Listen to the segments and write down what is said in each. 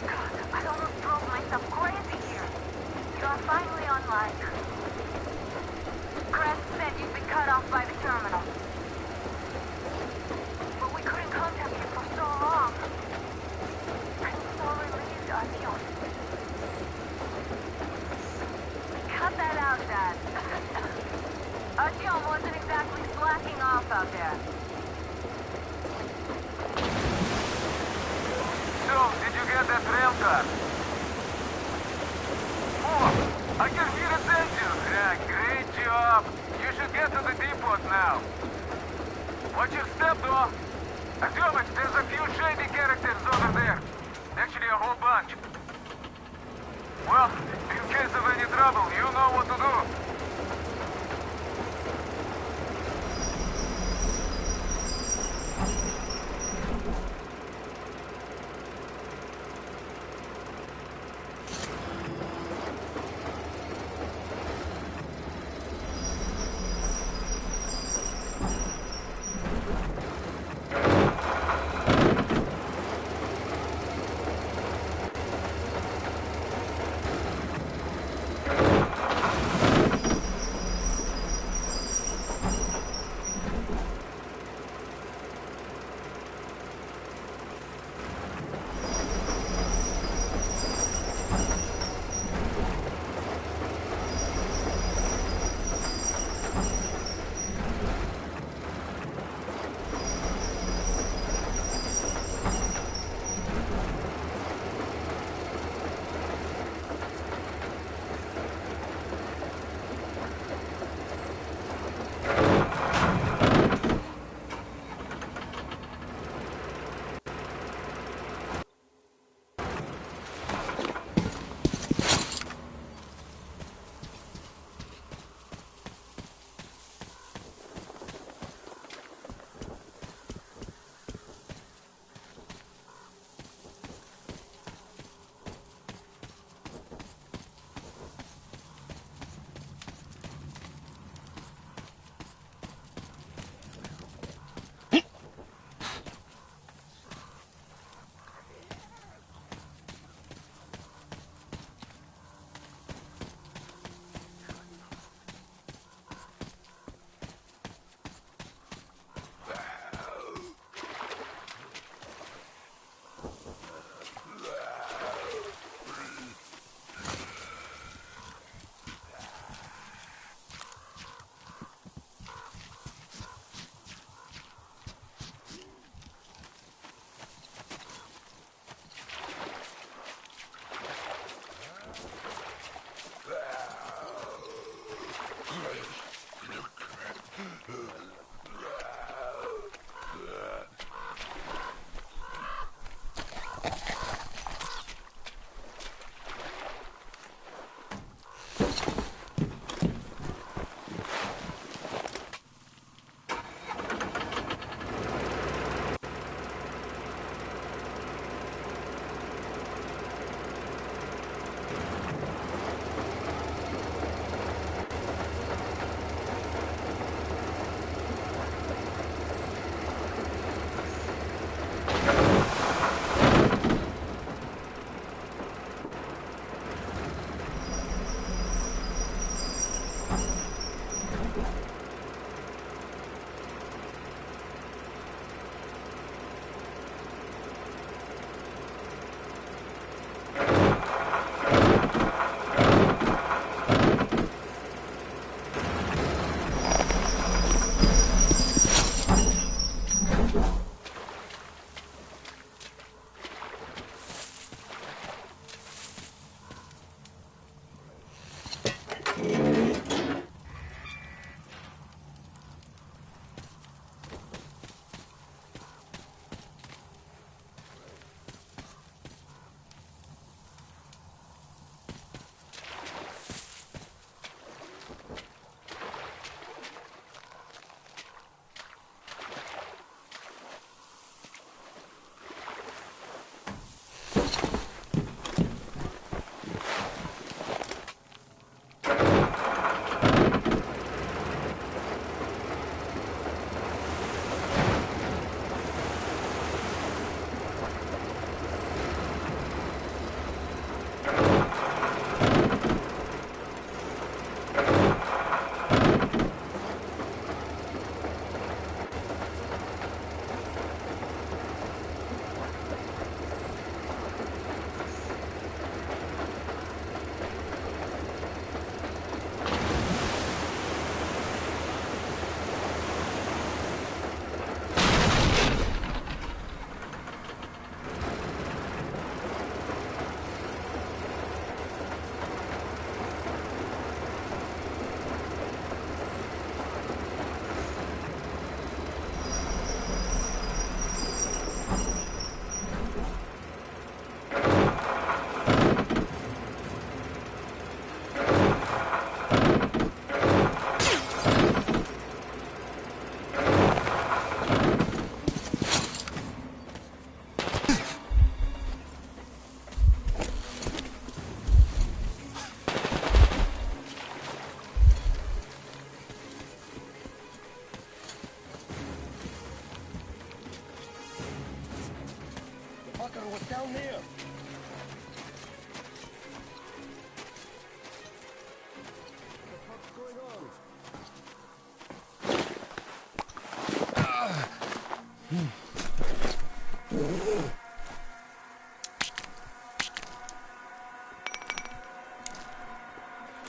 God, I almost drove myself crazy here. You're finally online. Crest said you'd been cut off by the terminal. But we couldn't contact you for so long. I'm so relieved, Artyom. Cut that out, Dad. Artyom wasn't exactly slacking off out there. So, did you get that rail car? Oh, I can hear its engines. Yeah, great job. You should get to the depot now. Watch your step, though. Artyomich, there's a few shady characters over there. Actually, a whole bunch. Well, in case of any trouble, you know what to do.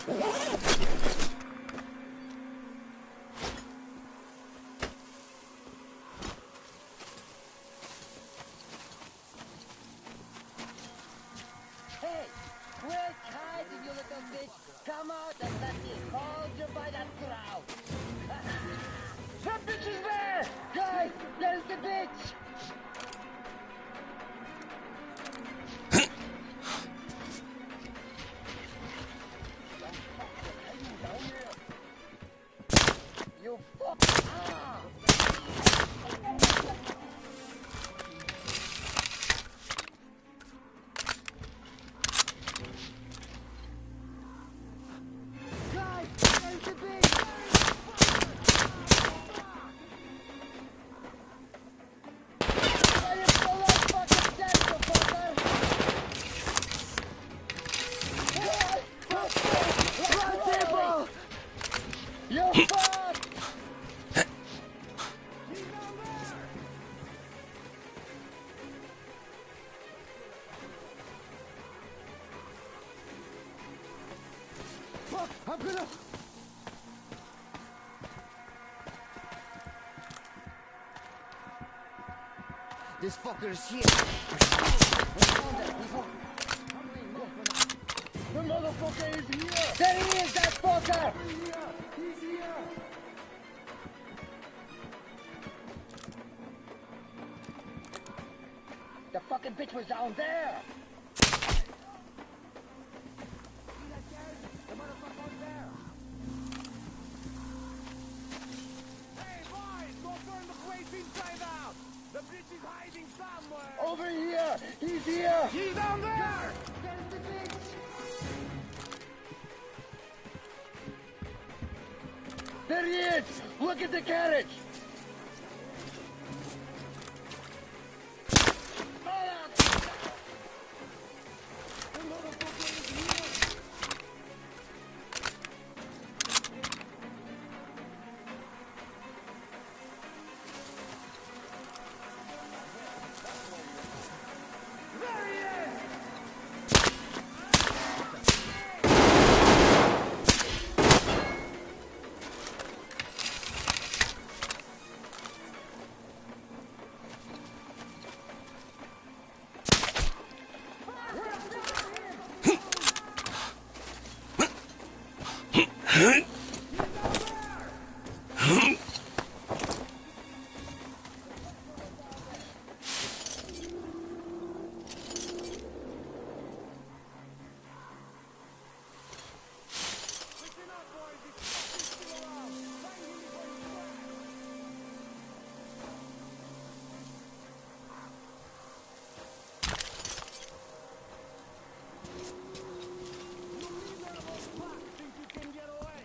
Hey, quit hiding, you little bitch! Come out and let me hold you by that throat! That bitch is there! Guys, there's the bitch! You fuck! Ah! Guys, there's the bitch! Are you still not fucking dead, you fucker? Run, people! You fuck! Fuck, I'm gonna... This fucker is here. The motherfucker is here! There he is, that fucker! He's here! The fucking bitch was down there! The motherfucker was there! Hey, boys! Go turn the place inside out! The bitch is hiding somewhere! Over here! He's here! He's down there! There's the bitch! There he is! Look at the carriage! There he is! Listen up, boys! This fucker's still around! Find him before he swears! You leave that old fuck, think you can get away?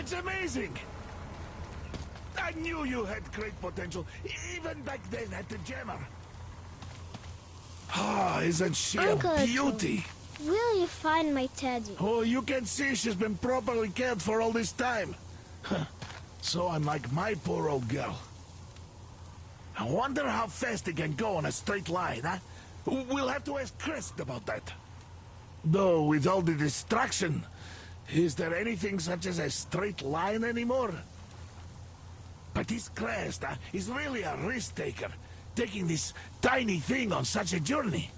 It's amazing! I knew you had great potential, even back then at the Jammer. Ah, isn't she Uncle a Artyom, beauty? will you find my teddy? Oh, you can see she's been properly cared for all this time. So unlike my poor old girl. I wonder how fast he can go on a straight line, huh? We'll have to ask Crest about that. Though, with all the distraction, is there anything such as a straight line anymore? But this Crest is really a risk-taker, taking this tiny thing on such a journey.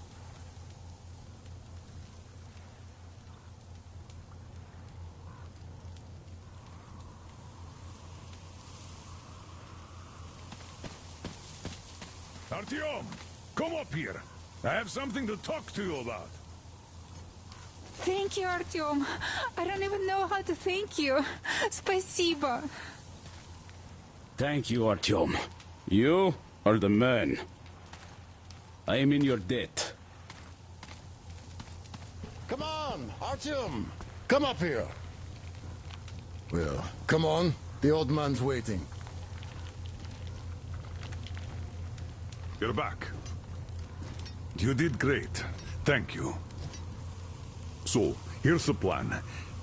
Artyom, come up here. I have something to talk to you about. Thank you, Artyom. I don't even know how to thank you. Спасибо. Thank you, Artyom. You are the man. I am in your debt. Come on, Artyom. Come up here. Well, come on. The old man's waiting. You're back. You did great. Thank you. So, here's the plan.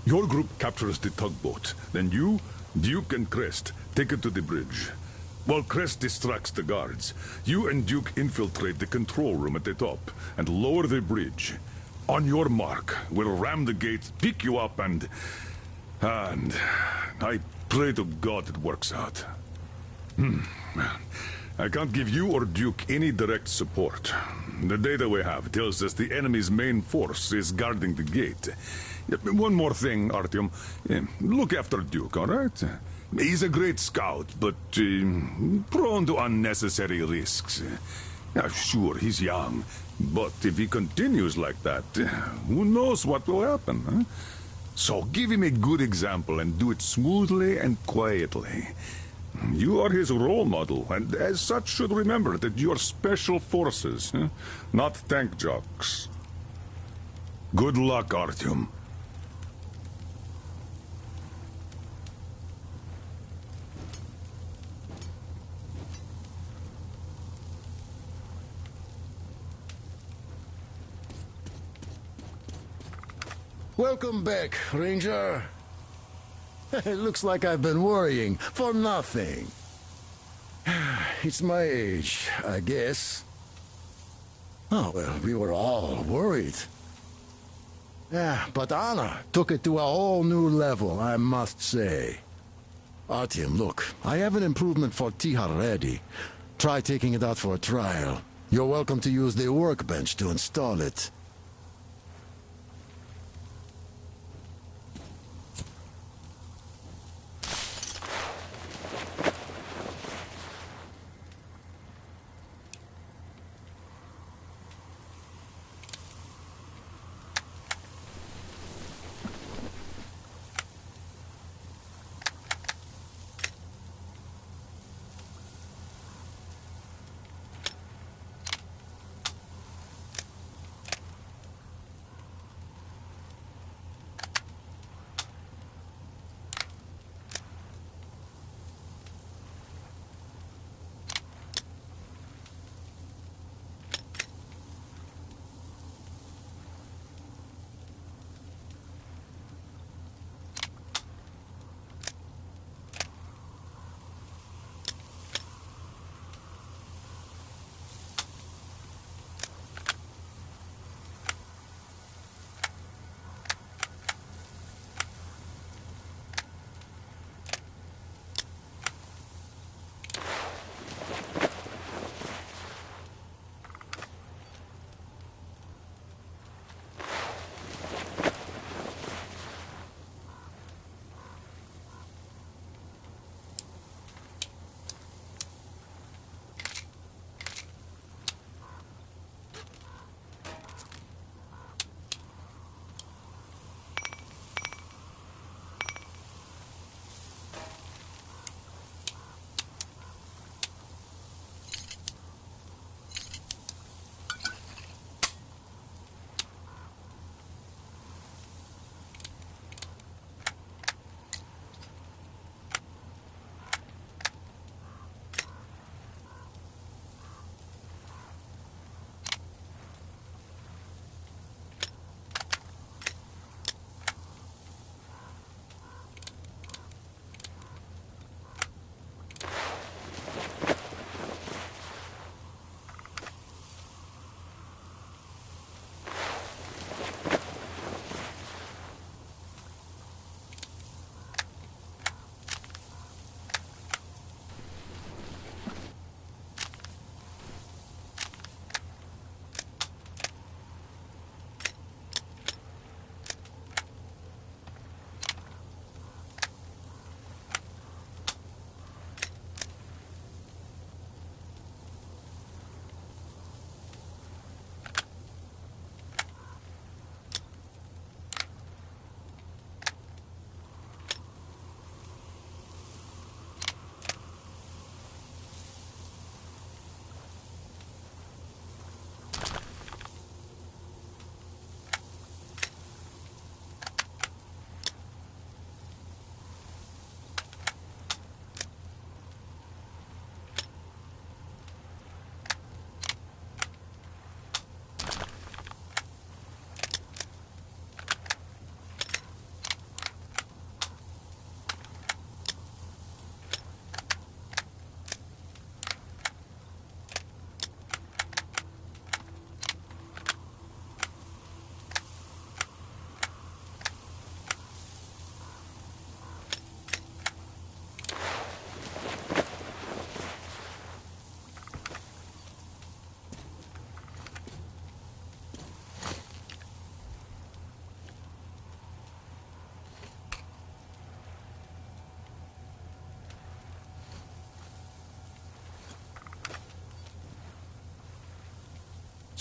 Your group captures the tugboat. Then you, Duke, and Crest take it to the bridge. While Crest distracts the guards, you and Duke infiltrate the control room at the top and lower the bridge. On your mark, we'll ram the gate, pick you up, and I pray to God it works out. I can't give you or Duke any direct support. The data we have tells us the enemy's main force is guarding the gate. One more thing, Artyom. Look after Duke, all right? He's a great scout, but prone to unnecessary risks. Sure, he's young, but if he continues like that, who knows what will happen, huh? So give him a good example and do it smoothly and quietly. You are his role model, and as such should remember that you're special forces, not tank jocks. Good luck, Artyom. Welcome back, Ranger. It looks like I've been worrying for nothing. It's my age, I guess. Oh, well, we were all worried. Yeah, but Anna took it to a whole new level, I must say. Artyom, look, I have an improvement for Tihar ready. Try taking it out for a trial. You're welcome to use the workbench to install it.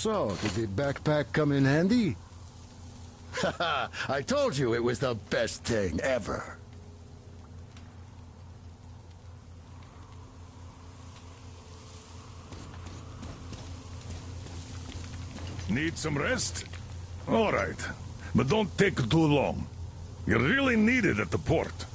So, did the backpack come in handy? Haha, I told you it was the best thing ever. Need some rest? All right. But don't take too long. You really need it at the port.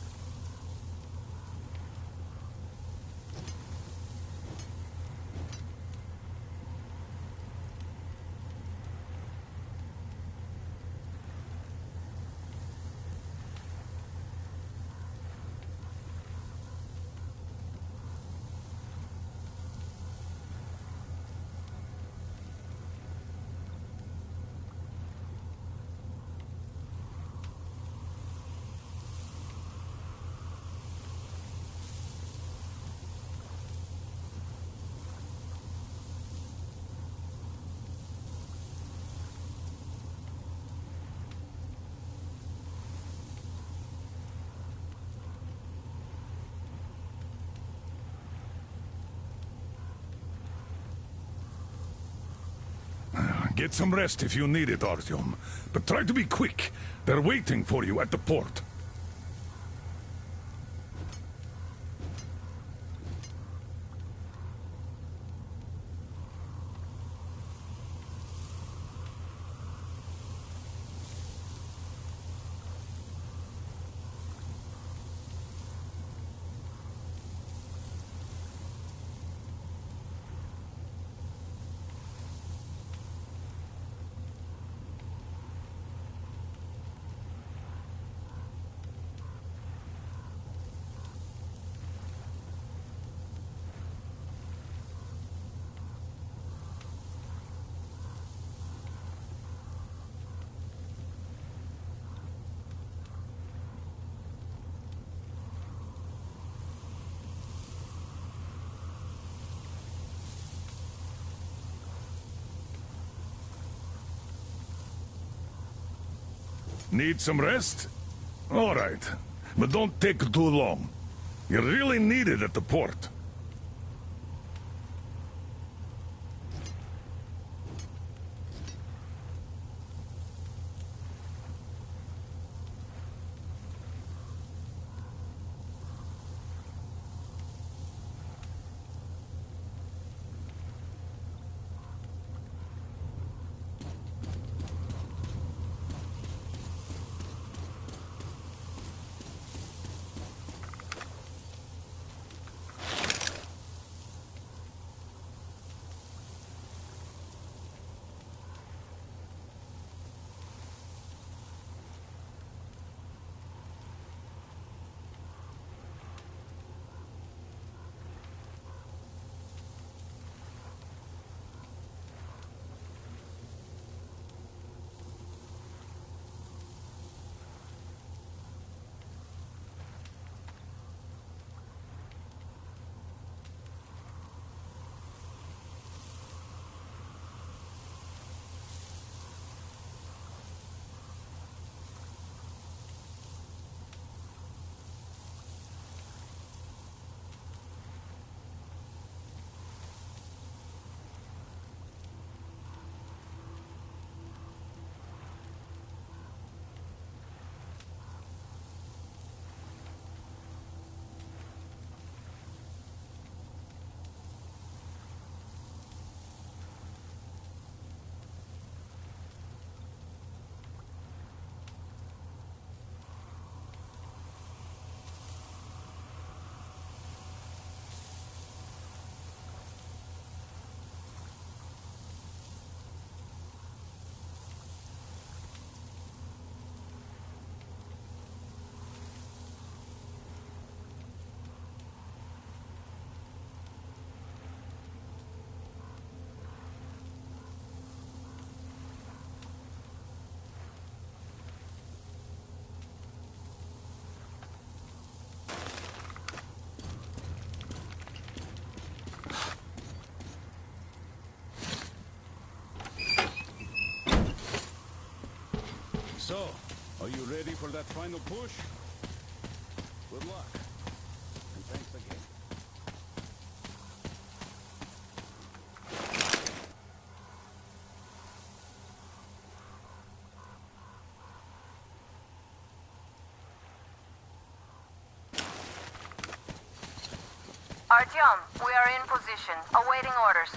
Get some rest if you need it, Artyom. But try to be quick. They're waiting for you at the port. Need some rest? All right. But don't take too long. You really need it at the port. So, are you ready for that final push? Good luck. And thanks again. Artyom, we are in position, awaiting orders.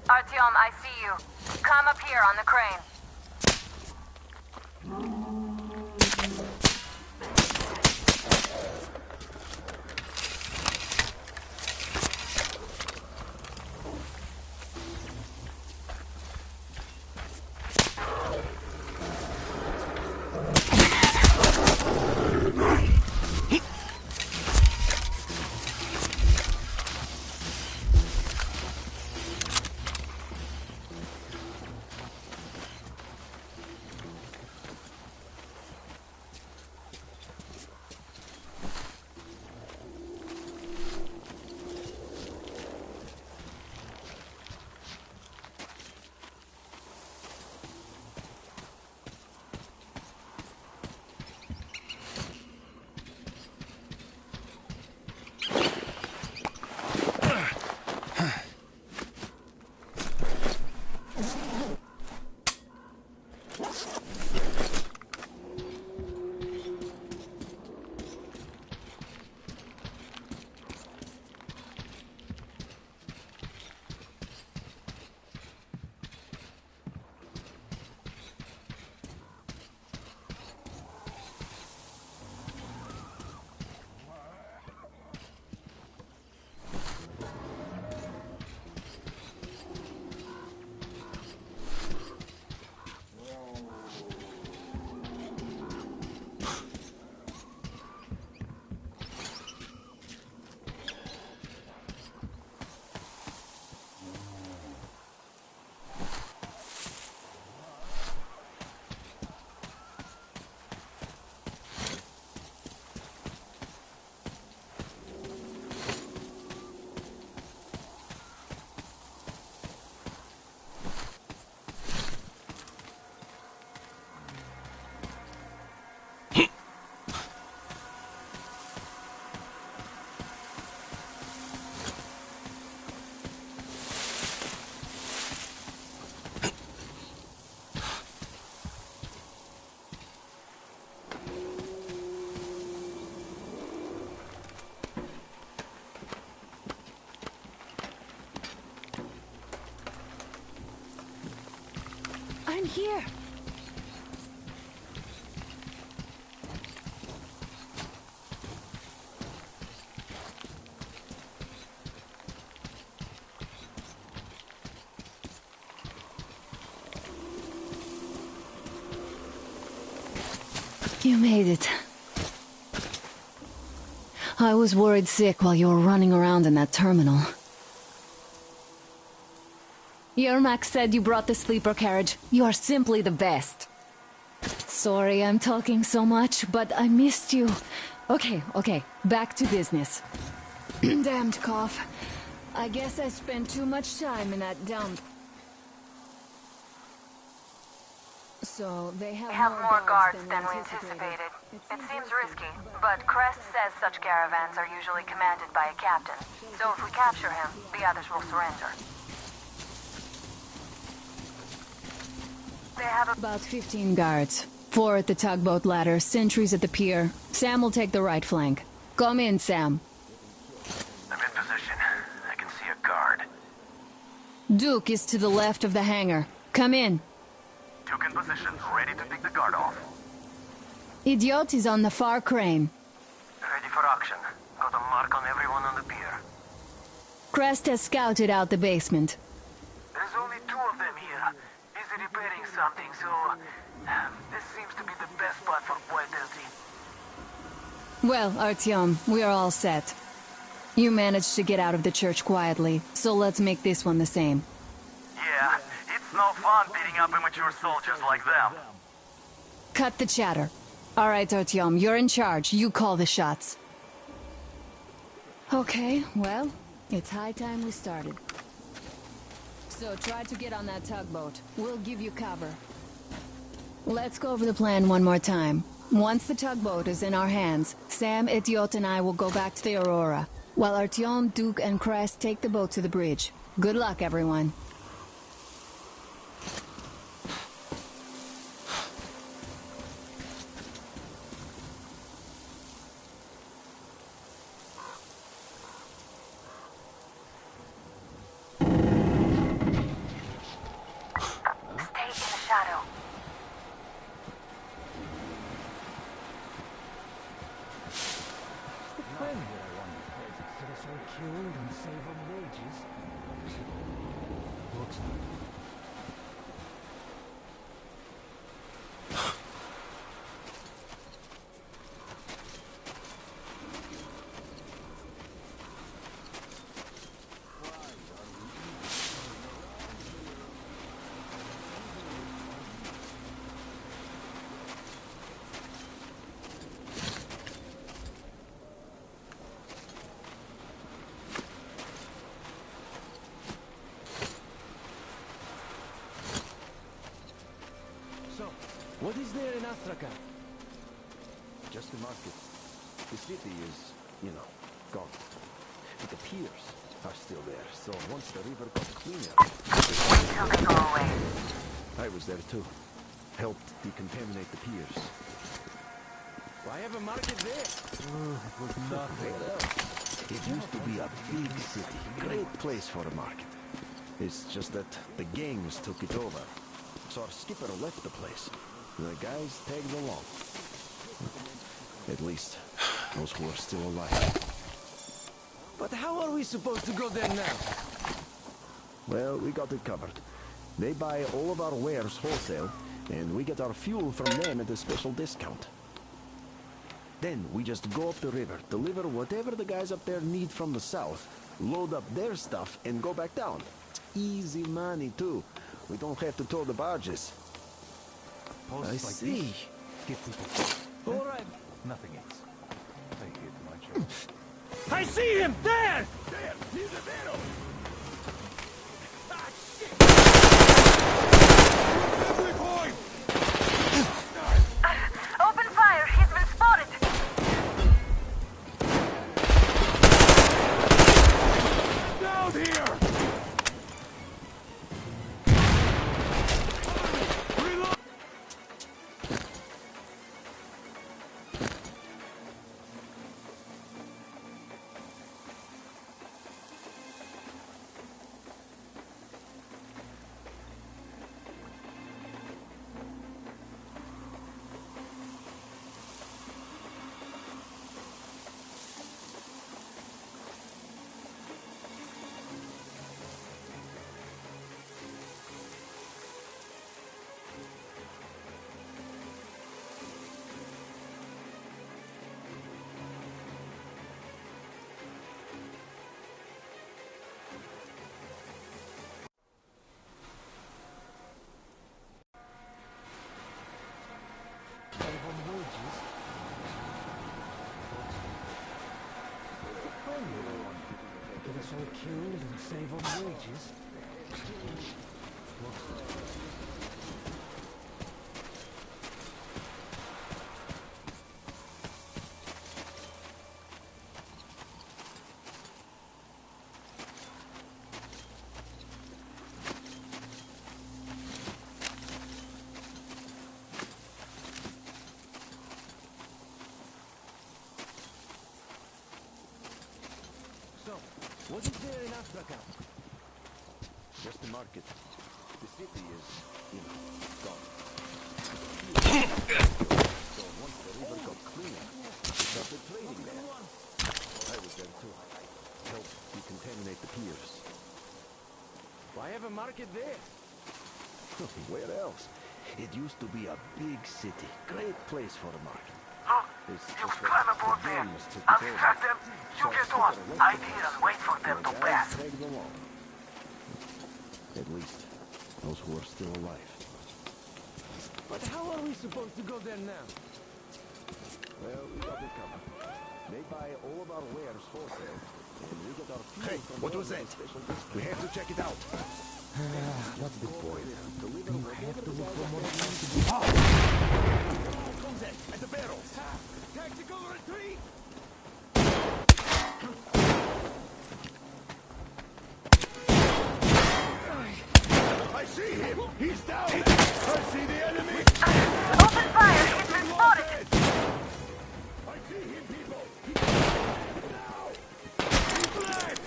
Artyom, I see you. Come up here on the crane. I'm here. You made it. I was worried sick while you were running around in that terminal. Yermak said you brought the sleeper carriage. You are simply the best. Sorry I'm talking so much, but I missed you. Okay, back to business. Damned cough. I guess I spent too much time in that dump. So they have more guards than we anticipated. It seems risky, but Crest says such caravans are usually commanded by a captain. So if we capture him, the others will surrender. They have about 15 guards. 4 at the tugboat ladder, sentries at the pier. Sam will take the right flank. Come in, Sam. I'm in position. I can see a guard. Duke is to the left of the hangar. Come in. Duke in position, ready to pick the guard off. Idiot is on the far crane. Ready for action. Got a mark on everyone on the pier. Crest has scouted out the basement. There's only 2 of them here. Busy repairing something, so... this seems to be the best spot for Buetelti. Well, Artyom, we are all set. You managed to get out of the church quietly, so let's make this one the same. Yeah, it's no fun beating up immature soldiers like them. Cut the chatter. All right, Artyom, you're in charge. You call the shots. Okay, well, it's high time we started. So try to get on that tugboat. We'll give you cover. Let's go over the plan one more time. Once the tugboat is in our hands, Sam, Idiot, and I will go back to the Aurora, while Artyom, Duke, and Crest take the boat to the bridge. Good luck, everyone. What is there in Astrakhan? Just the market. The city is, gone. But the piers are still there, so once the river got cleaner... Wait till they go away. I was there too. Helped decontaminate the piers. Why have a market there? It was nothing. It used to be a big city. Great place for a market. It's just that the gangs took it over. So our skipper left the place. The guys tagged along. At least, those who are still alive. But how are we supposed to go there now? Well, we got it covered. They buy all of our wares wholesale, and we get our fuel from them at a special discount. Then we just go up the river, deliver whatever the guys up there need from the south, load up their stuff, and go back down. Easy money, too. We don't have to tow the barges. I see. All right. Nothing else. I hit my job. I see him! There! There! He's a middle! Ah, shit! Assembly point! Open fire! He's been spotted! Down here! Or killed and save on wages. What is there in Africa? Just the market. The city is, gone. So once the river got cleaner, we started trading there. I was there too. Helped decontaminate the piers. Why have a market there? Where else? It used to be a big city. Great place for a market. Look, you can climb aboard there. I'll distract them. You get on. Hide here and wait for them to pass. Take them all. At least, those who are still alive. But how are we supposed to go there now? Well, we got it covered. They buy all of our wares wholesale, and we get our fuel Hey, from what them was at a that? special discount. We have to check it out. What's the point? You have to look for more Comes in, at the barrels. Tactical retreat! I see him! He's down! I see the enemy! Open fire! He's been spotted! I see him, people! Now! He's left!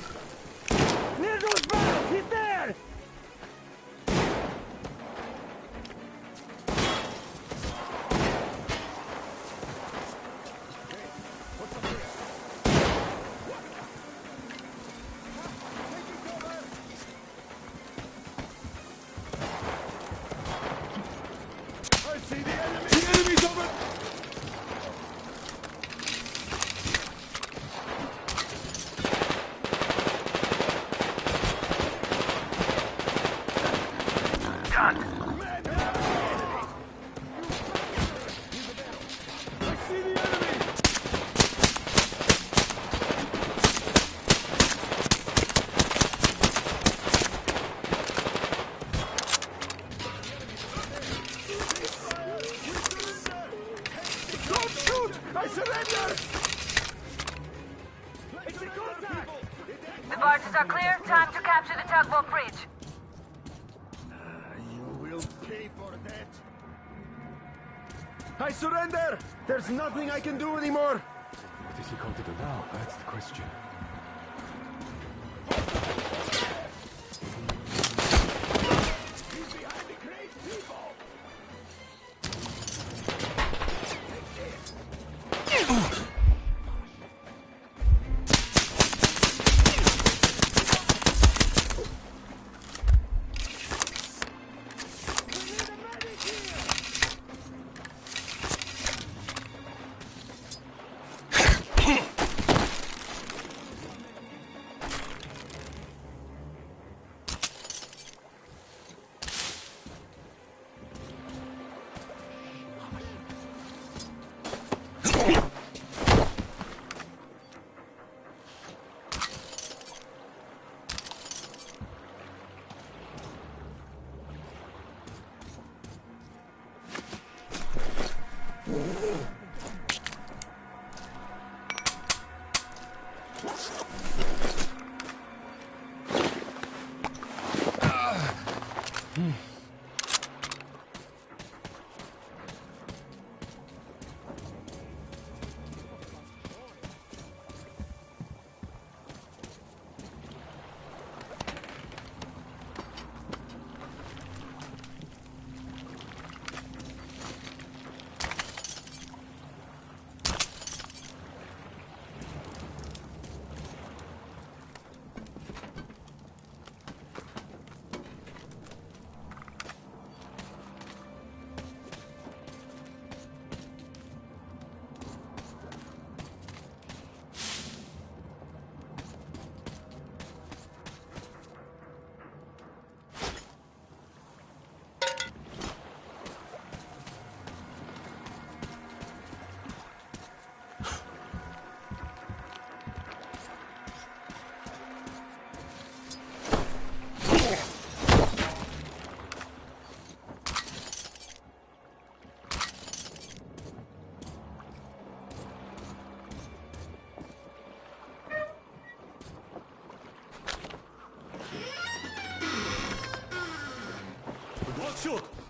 Near those barrels! He's there! I see the enemy! The enemy's over! Done. I see the enemy! Don't shoot! I surrender! It's a contact! The barges are clear. Time to capture the tugboat bridge. You will pay for that! I surrender! There's nothing I can do anymore! What is he going to do now? That's the question. He's behind the crate, people!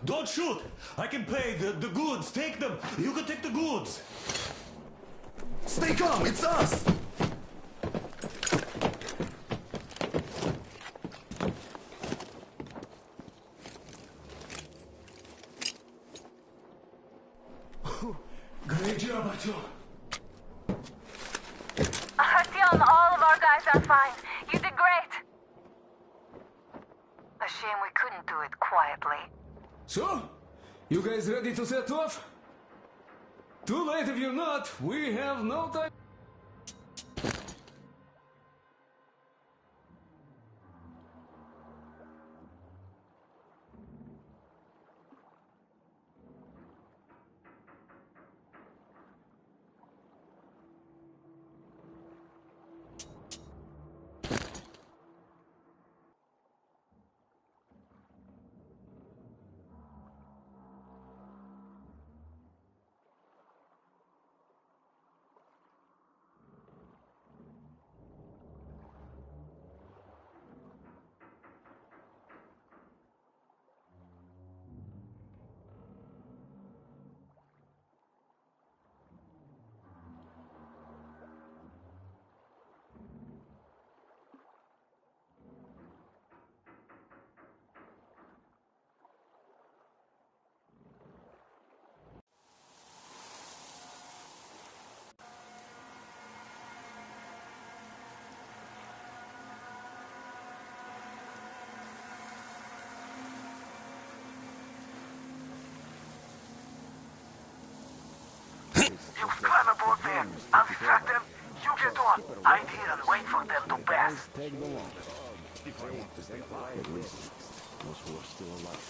Don't shoot! I can pay the goods. Take them. You can take the goods. Stay calm, it's us! Great job, Artyom. Artyom, all of our guys are fine. You did great. A shame we couldn't do it quietly. So, you guys ready to set off? Too late if you're not. We have no time. You climb aboard there. I'll distract them. You get on. Hide here and wait for them to pass. Tag along. If I want to stay alive, at least those who are still alive.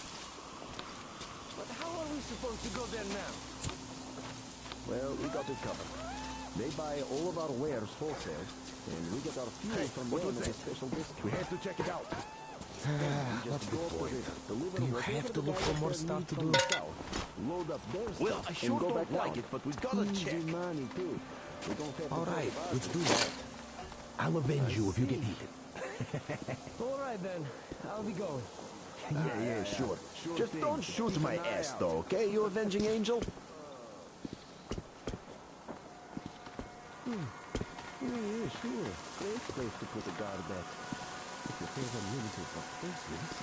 But how are we supposed to go there now? Well, we got it covered. They buy all of our wares wholesale, and we get our fuel from them at a special discount. We have to check it out. What's the point? Do you have to look for more stuff to do? Load up their Well, stuff I sure and go don't back like down. it, but we gotta check. Money too. We don't have to Alright, worry about let's it. do that. I'll avenge you if you get eaten. All right then. I'll be going. Yeah, sure. Just don't shoot my ass though, okay, you avenging angel? Yeah, sure. Great place to put a guard at. If you pay them limited for spaces.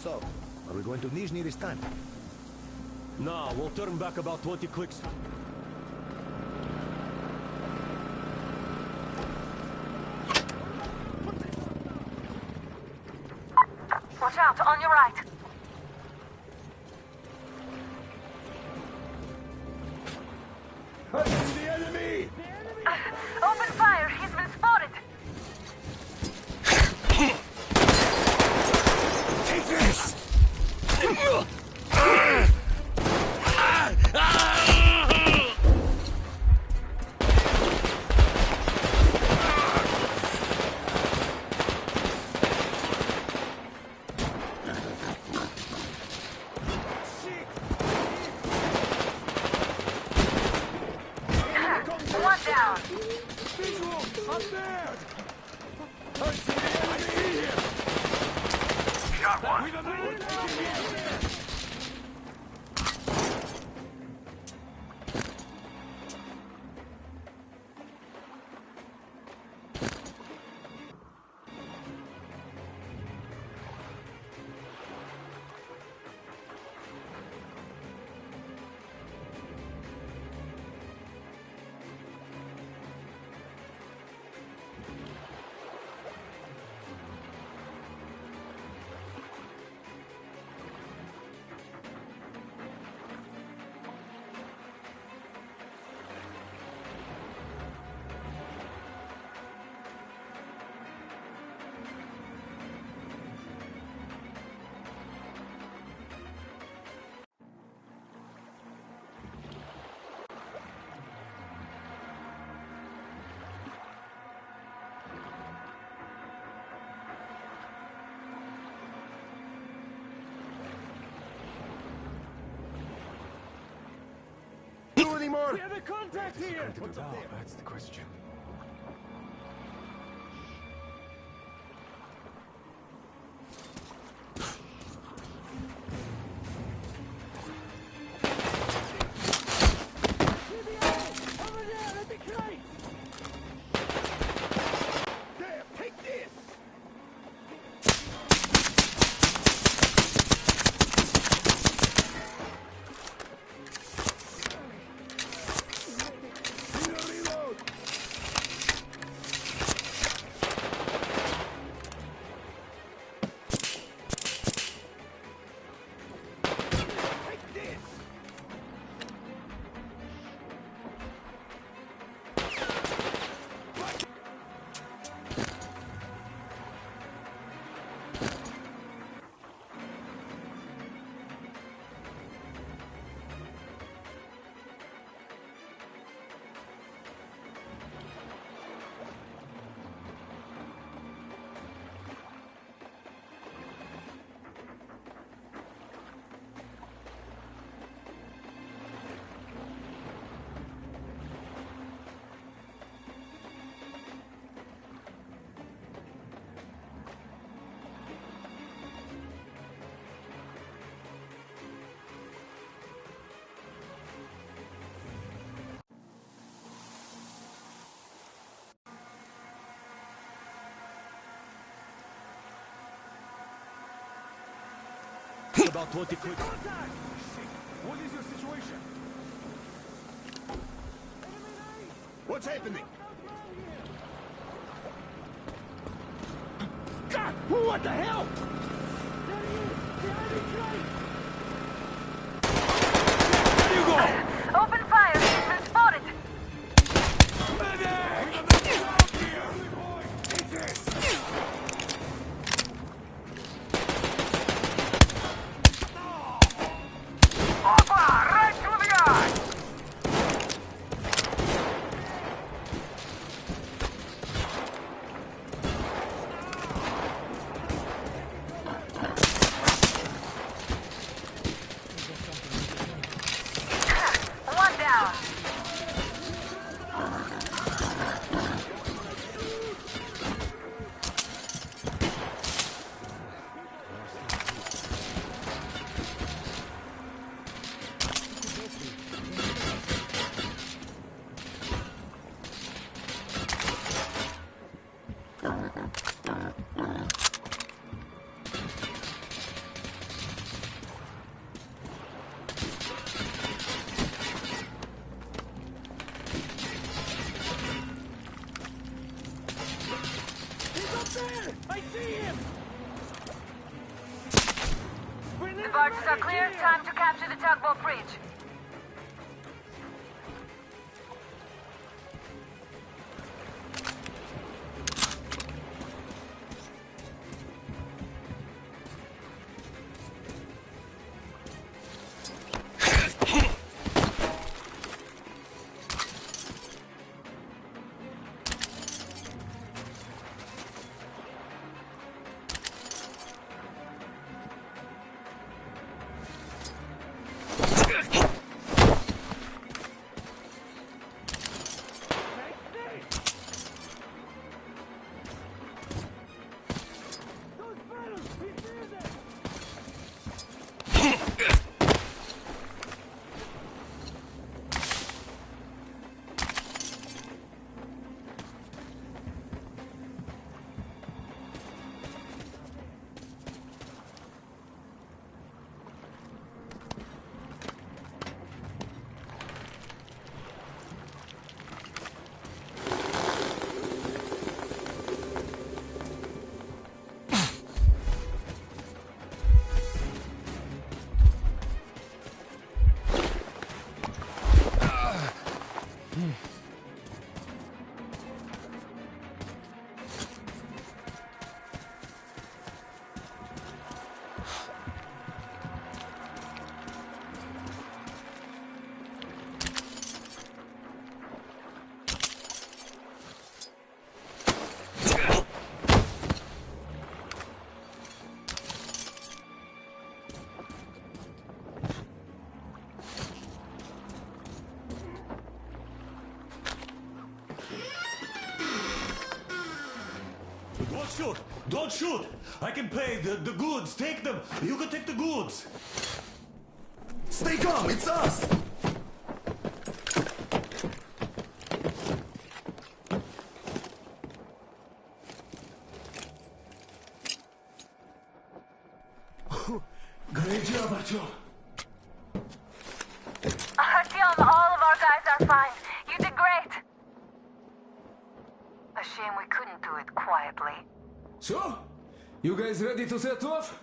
So, are we going to Nizhny this time? No, we'll turn back about 20 clicks. Watch out, on your right. The enemy! Open fire, he's been spotted. Take this! more? We have a contact here! What's up there? That's the question. Over there, at the crate! There, take this! Reload! Take this! About 20 clicks. Contact! What is your situation? What's happening? God! What the hell? There he is! Behind the crate! There you go! Open fire! He's been spotted! Опа! Right through the eye! One down. I see him! The barges are clear. Time to capture the tugboat bridge. shoot! Don't shoot! I can pay the goods. Take them. You can take the goods. Stay calm, it's us! Great job, Artyom. Artyom, all of our guys are fine. You did great. A shame we couldn't do it quietly. So, you guys ready to set off?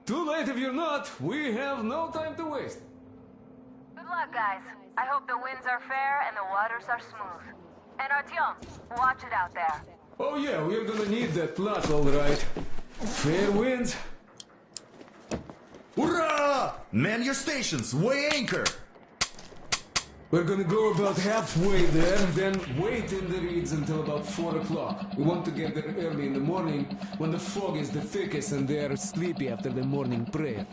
Too late if you're not. We have no time to waste. Good luck, guys. I hope the winds are fair and the waters are smooth. And Artyom, watch it out there. Oh yeah, we're gonna need that luck, all right. Fair winds. Hurrah! Man your stations, weigh anchor! We're gonna go about halfway there, then wait in the reeds until about 4 o'clock. We want to get there early in the morning, when the fog is the thickest and they're sleepy after the morning prayer.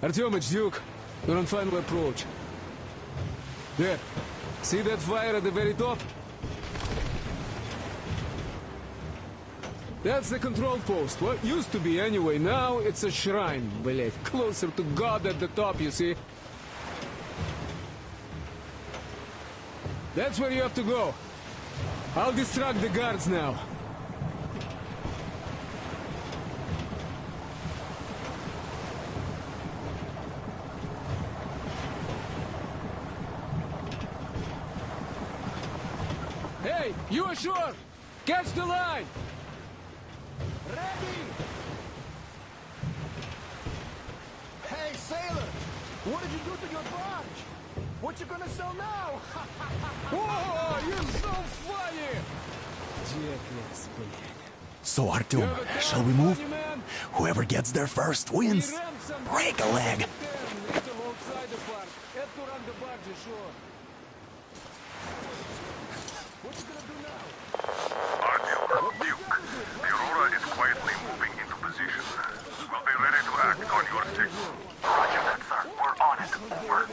Artyom, it's Duke. We're on final approach. There. See that fire at the very top? That's the control post. What used to be anyway. Now it's a shrine, блять. Closer to God at the top, you see? That's where you have to go. I'll distract the guards now. Hey, you ashore! Catch the line! Ready! Hey, sailor! What did you do to your barge? What you gonna sell now? Whoa, you're so funny! Jackass, So, Artyom, shall we move? Whoever gets there first wins. Break a leg. Duke, the Aurora is quietly moving into position. We'll be ready to act on your signal. Roger that, sir. We're on it. Over.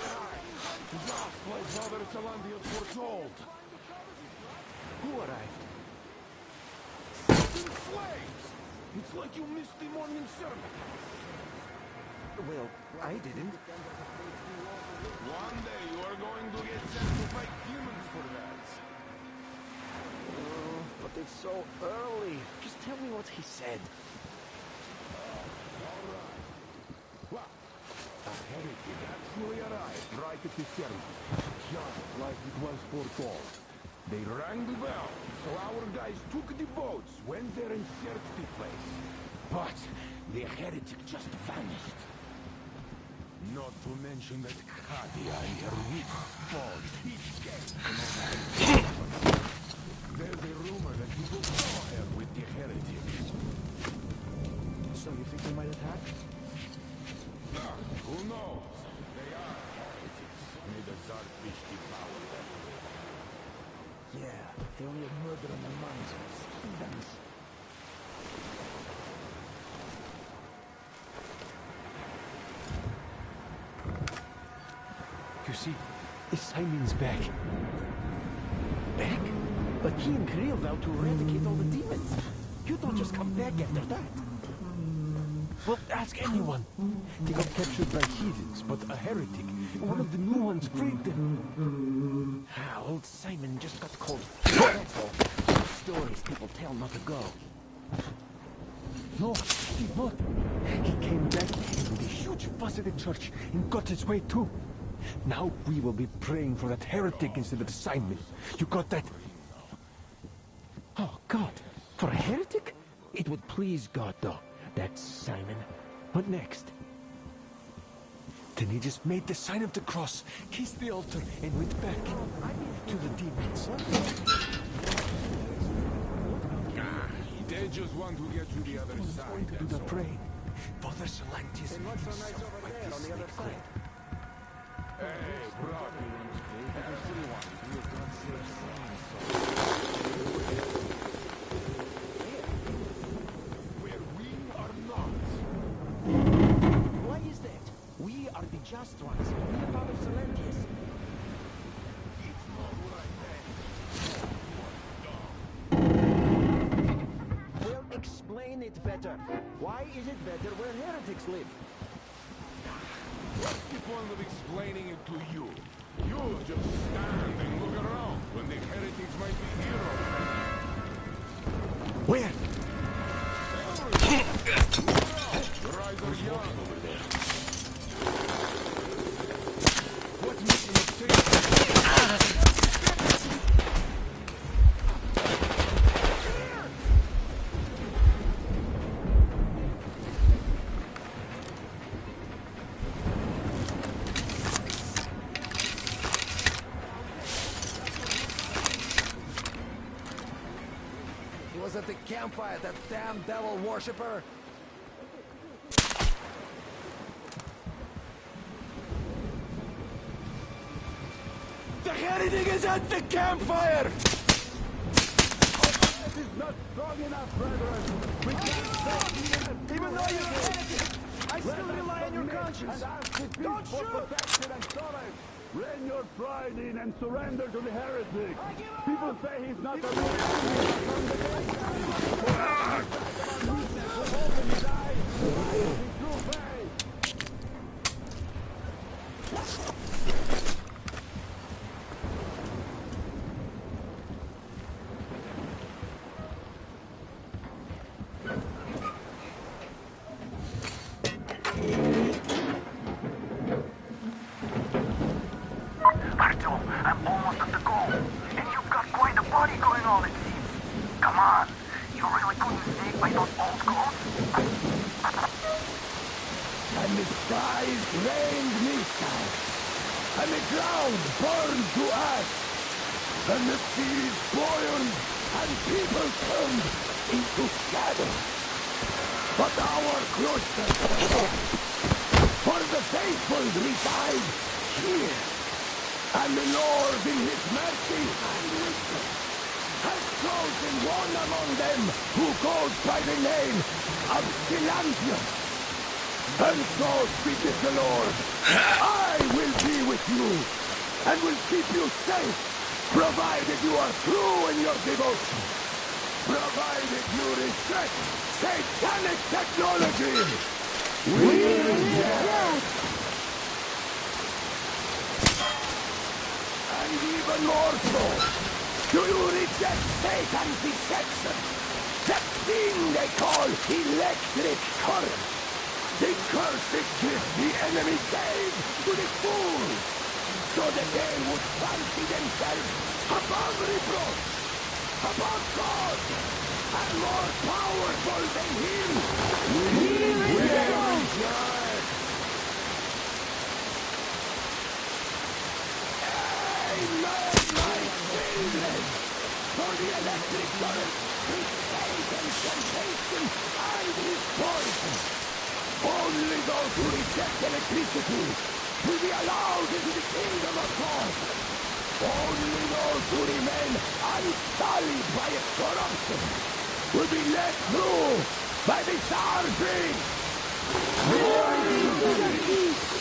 Who arrived? In flames! It's like you missed the morning sermon. Well, I didn't. One day you are going to get sent to fight humans for that. Oh, but it's so early. Just tell me what he said. All right. Well, a heretic actually arrived right at the ceremony, just like it was foretold. They rang the bell, so our guys took the boats, went there and searched the place. But the heretic just vanished. Not to mention that Katia and her witch bald each came from over. There's a rumor that people saw her with the heretic. So you think they might attack? Who knows? They are heretics. May the Zarfish devour them. Yeah, they only have murder in their minds. Heathens. You see, Simon's back. Back? But he and Kirill vowed to eradicate all the demons. You don't just come back after that. Well, ask anyone. They got captured by heathens, but a heretic, one of the new ones, freed them. Ah, old Simon just got cold. That's all. Stories people tell not to go. No, he did not. He came back with a huge fuss at the church and got his way too. Now we will be praying for that heretic instead of Simon. You got that? Oh, God. For a heretic? It would please God, though. That's Simon. What next? Then he just made the sign of the cross, kissed the altar, and went back to the demons. They just want to get to the other side. To do the praying. Father Salantis. And what's so nice over there on the other side? Why is that? We are the just ones. We are Father Silentius. Well, explain it better. Why is it better where heretics live? What's the point of explaining it to you? You just stand and look around when the heretics might be heroes. Where? Your eyes are young over there. What's missing the tape? He was at the campfire, that damn devil worshipper. The heretic is at the campfire! This is not strong enough, brethren. We can't stop even though you're a heretic. I still rely on your conscience. Don't shoot! Rein your pride in and surrender to the heretic. People say he's not a real Artyom, I'm almost at the goal. And you've got quite a party going on, it seems. Come on. You really couldn't sneak by those old clothes? And the skies rained missiles, and the ground burned to ash, and the seas boiled, and people turned into shadows. But our cloister, for the faithful reside here, and the Lord in his mercy and wisdom has chosen one among them who goes by the name of Silantius. And so speaketh the Lord, I will be with you, and will keep you safe, provided you are true in your devotion, provided you reject satanic technology. We reject. And even more so, do you reject Satan's deception, that thing they call electric current? The cursed gift the enemy gave to the fools, so that they would fancy themselves above reproach, above God, and more powerful than him. We reject. Amen, my children, for the electric current is Satan's temptation and his poison. Only those who reject electricity will be allowed into the kingdom of God. Only those who remain unsullied by its corruption will be let through by the Sarging. Glory to the East.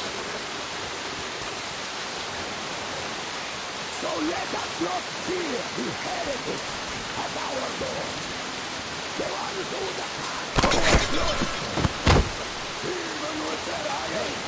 So let us not fear the heretics at our doors. The ones who attack our blood. Even with their eyes,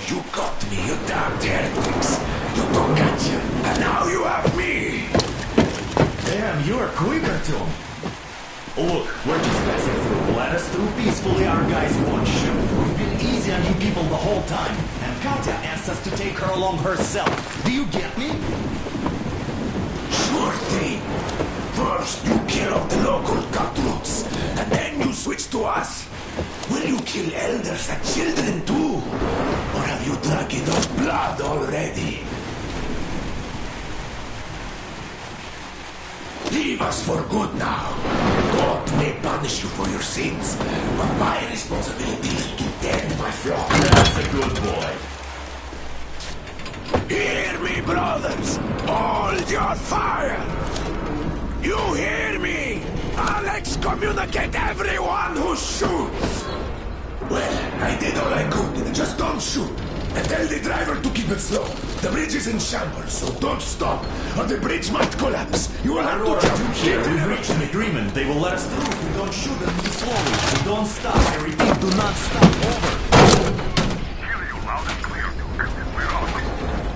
You got me, you damned heretics. You don't gotcha, and now you have me. Damn, you are quick, Artyom. Look, we're just passing through. Let let us through peacefully, our guys won't shoot. We've been easy on you people the whole time, and Katya asked us to take her along herself. Do you get me? Sure thing. First, you kill off the local cutthroats, and then you switch to us. Will you kill elders and children too? Or have you drunk enough blood already? Leave us for good now. God may punish you for your sins, but my responsibility is to tend my flock. That's a good boy. Hear me, brothers! Hold your fire! You hear me? I'll excommunicate everyone who shoots! Well, I did all I could. Just don't shoot. And tell the driver to keep it slow. The bridge is in shambles, so don't stop, or the bridge might collapse. You will have to jump here. We've reached an agreement. They will let us through if we don't shoot and move slowly. If we don't stop. I repeat, do not stop. Over. Hear you loud and clear, Duke. We're out.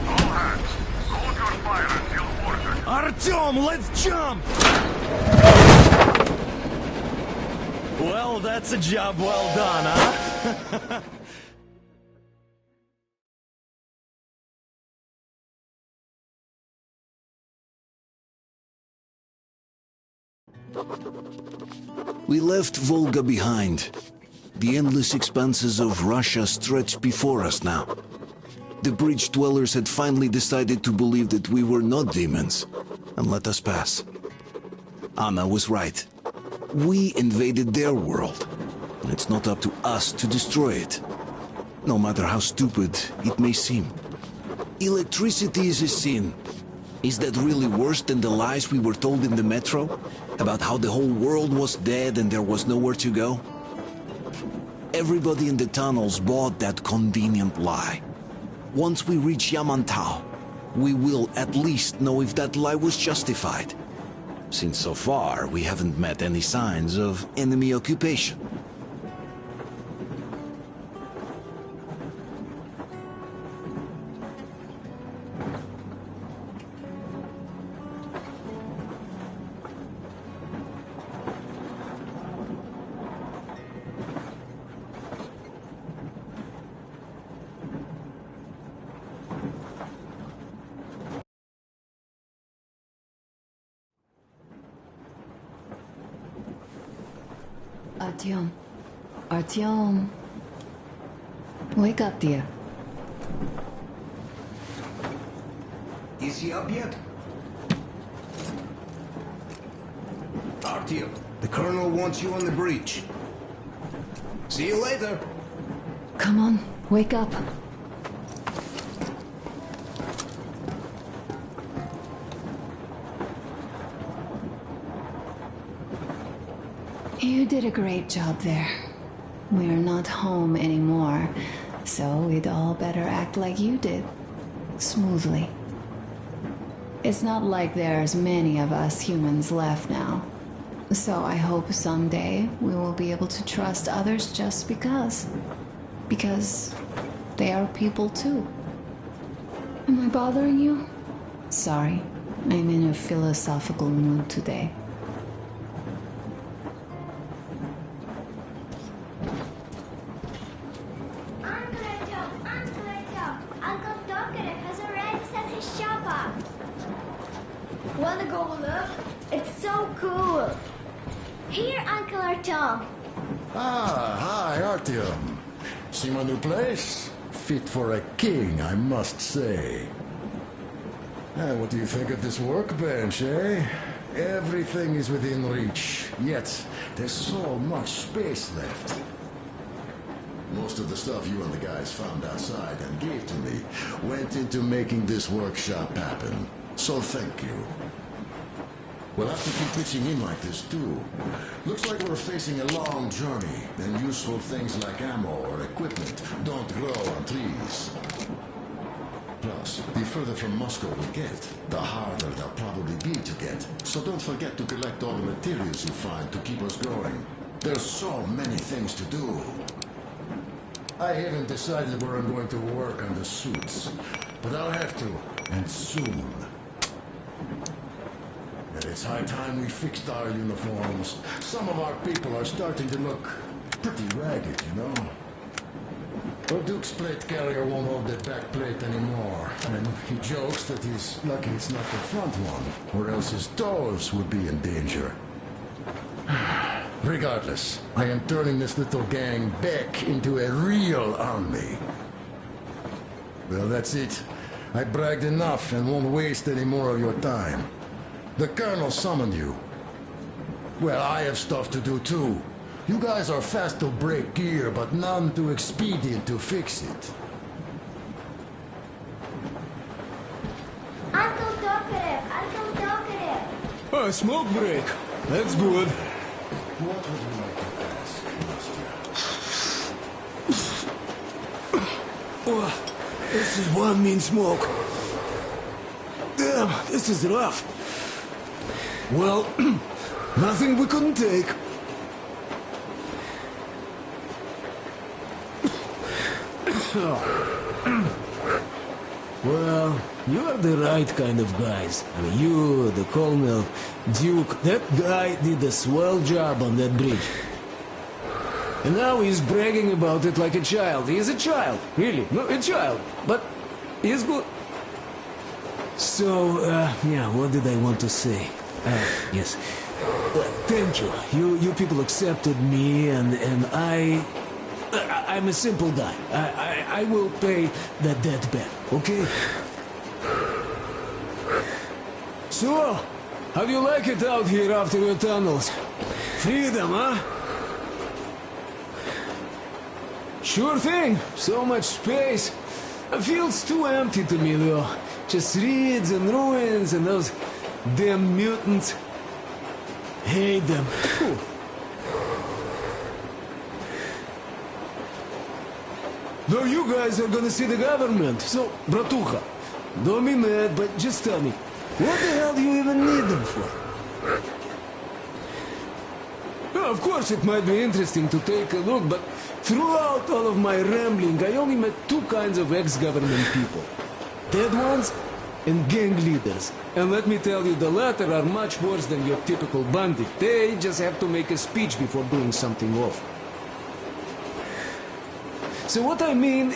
All hands, hold your fire until ordered. Artyom, let's jump! Well, that's a job well done, huh? We left Volga behind. The endless expanses of Russia stretched before us now. The bridge dwellers had finally decided to believe that we were not demons, and let us pass. Anna was right. We invaded their world, and it's not up to us to destroy it, no matter how stupid it may seem. Electricity is a sin. Is that really worse than the lies we were told in the metro? About how the whole world was dead and there was nowhere to go? Everybody in the tunnels bought that convenient lie. Once we reach Yamantau, we will at least know if that lie was justified. Since so far, we haven't met any signs of enemy occupation. Artyom. Artyom. Wake up, dear. Is he up yet? Artyom, the Colonel wants you on the breach. See you later. Come on, wake up. You did a great job there. We're not home anymore, so we'd all better act like you did. Smoothly. It's not like there's many of us humans left now. So I hope someday we will be able to trust others just because. Because they are people too. Am I bothering you? Sorry, I'm in a philosophical mood today. Wanna go look? It's so cool. Here, Uncle Artyom. Ah, hi, Artyom. See my new place? Fit for a king, I must say. What do you think of this workbench, eh? Everything is within reach, yet there's so much space left. Most of the stuff you and the guys found outside and gave to me went into making this workshop happen. So thank you. We'll have to keep pitching in like this too. Looks like we're facing a long journey, and useful things like ammo or equipment don't grow on trees. Plus, the further from Moscow we get, the harder they'll probably be to get. So don't forget to collect all the materials you find to keep us going. There's so many things to do. I haven't decided where I'm going to work on the suits, but I'll have to, and soon. And it's high time we fixed our uniforms. Some of our people are starting to look Pretty ragged, you know. Our Duke's plate carrier won't hold that back plate anymore, and he jokes that he's lucky it's not the front one, or else his toes would be in danger. Regardless, I am turning this little gang back into a real army. Well, that's it. I bragged enough and won't waste any more of your time. The Colonel summoned you. Well, I have stuff to do too. You guys are fast to break gear, but none too expedient to fix it. Uncle Talkative! A smoke break. That's good. What would you like to ask, Master? Oh, this is one mean smoke. Damn, this is rough. Well, nothing we couldn't take. Well, you are the right kind of guys. I mean, you, the Colonel, Duke, that guy did a swell job on that bridge. And now he's bragging about it like a child. He is a child, really. No, a child. But he's good. So, yeah, what did I want to say? Yes. Thank you. You people accepted me, and I'm a simple guy. I will pay that debt back, okay? So, how do you like it out here after your tunnels? Freedom, huh? Sure thing. So much space. It feels too empty to me, though. Just reeds and ruins and those damn mutants. Hate them. Though you guys are gonna see the government, so, bratucha, don't be mad, but just tell me, what the hell do you even need them for? Well, of course, it might be interesting to take a look, but throughout all of my rambling, I only met two kinds of ex-government people. Dead ones and gang leaders. And let me tell you, the latter are much worse than your typical bandit. They just have to make a speech before doing something off. So what I mean,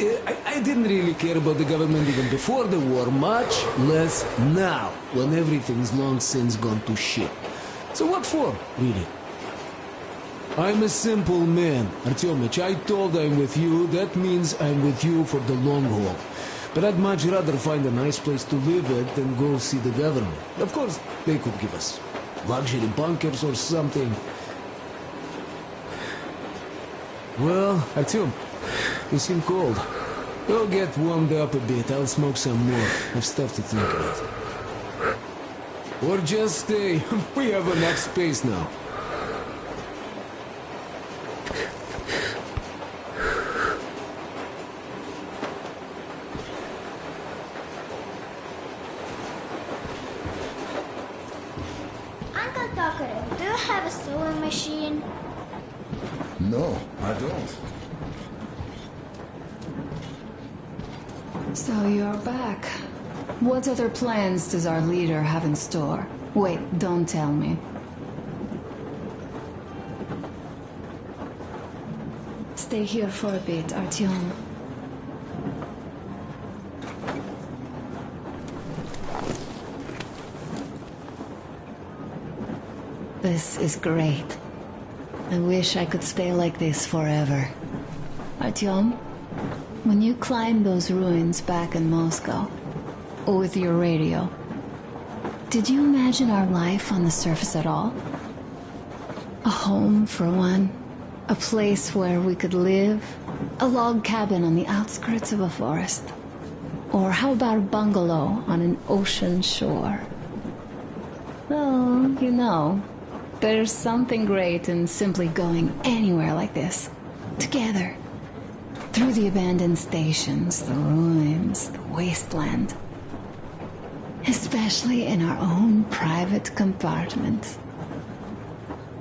I didn't really care about the government even before the war, much less now, when everything's long since gone to shit. So what for, really? I'm a simple man, Artyomich. I told I'm with you, that means I'm with you for the long haul. But I'd much rather find a nice place to live at than go see the government. Of course, they could give us luxury bunkers or something. Well, Artyom, you seem cold. Go get warmed up a bit, I'll smoke some more. I've stuff to think about. Or just stay. We have enough space now. Uncle Talkative, do you have a sewing machine? No, I don't. So you're back. What other plans does our leader have in store? Wait, don't tell me. Stay here for a bit, Artyom. This is great. I wish I could stay like this forever. Artyom, when you climbed those ruins back in Moscow, with your radio, did you imagine our life on the surface at all? A home, for one. A place where we could live. A log cabin on the outskirts of a forest. Or how about a bungalow on an ocean shore? Well, you know, there's something great in simply going anywhere like this. Together. Through the abandoned stations, the ruins, the wasteland. Especially in our own private compartment.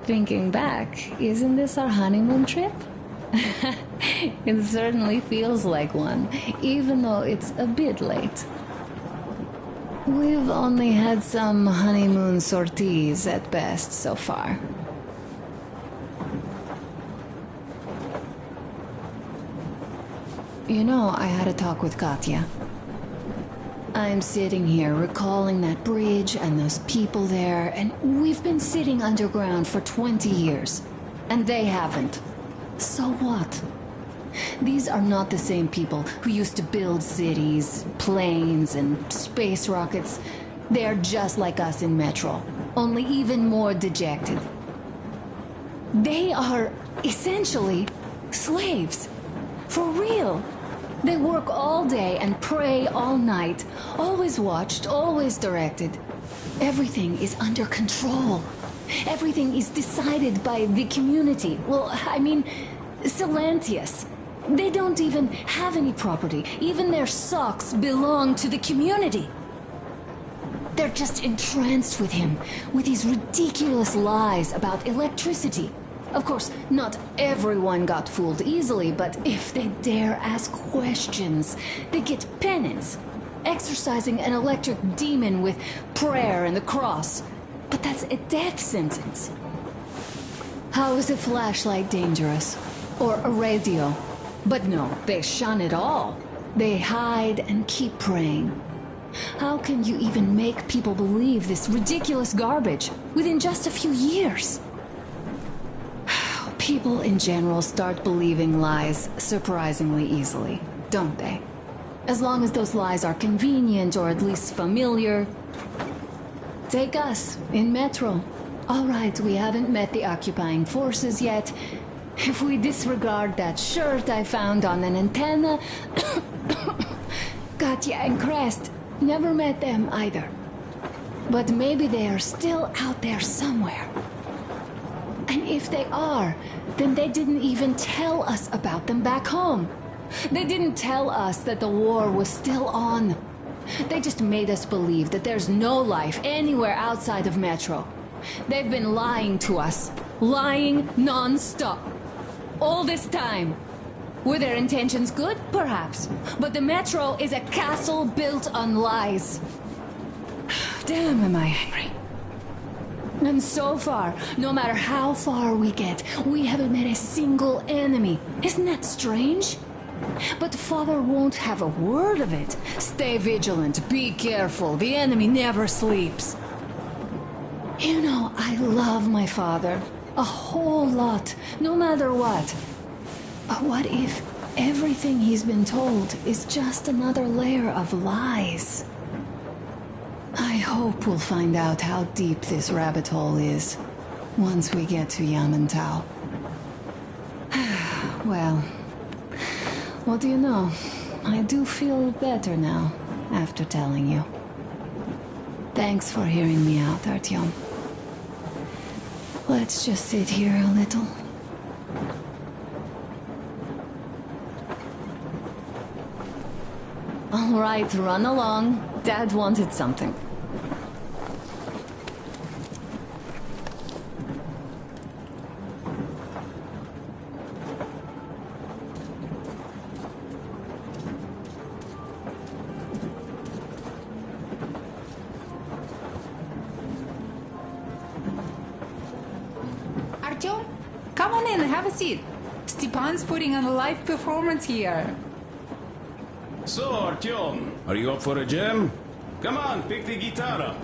Thinking back, isn't this our honeymoon trip? It certainly feels like one, even though it's a bit late. We've only had some honeymoon sorties at best so far. You know, I had a talk with Katya. I'm sitting here recalling that bridge and those people there, and we've been sitting underground for 20 years. And they haven't. So what? These are not the same people who used to build cities, planes, and space rockets. They're just like us in Metro, only even more dejected. They are essentially slaves. For real. They work all day and pray all night. Always watched, always directed. Everything is under control. Everything is decided by the community. Well, I mean, Silantius. They don't even have any property. Even their socks belong to the community. They're just entranced with him, with these ridiculous lies about electricity. Of course, not everyone got fooled easily, but if they dare ask questions, they get penance. Exorcising an electric demon with prayer and the cross. But that's a death sentence. How is a flashlight dangerous? Or a radio? But no, they shun it all. They hide and keep praying. How can you even make people believe this ridiculous garbage within just a few years? People in general start believing lies surprisingly easily, don't they? As long as those lies are convenient or at least familiar. Take us, in Metro. All right, we haven't met the occupying forces yet. If we disregard that shirt I found on an antenna... Katya and Crest, never met them either. But maybe they are still out there somewhere. And if they are, then they didn't even tell us about them back home. They didn't tell us that the war was still on. They just made us believe that there's no life anywhere outside of Metro. They've been lying to us. Lying non-stop. All this time. Were their intentions good? Perhaps. But the Metro is a castle built on lies. Damn, am I angry. And so far, no matter how far we get, we haven't met a single enemy. Isn't that strange? But Father won't have a word of it. Stay vigilant, be careful, the enemy never sleeps. You know, I love my father. A whole lot, no matter what. But what if everything he's been told is just another layer of lies? I hope we'll find out how deep this rabbit hole is once we get to Yamantau. Well, what do you know? I do feel better now after telling you. Thanks for hearing me out, Artyom. Let's just sit here a little. All right, run along. Dad wanted something. Artyom, come on in, have a seat. Stepan's putting on a live performance here. So, Artyom, are you up for a jam? Come on, pick the guitar up.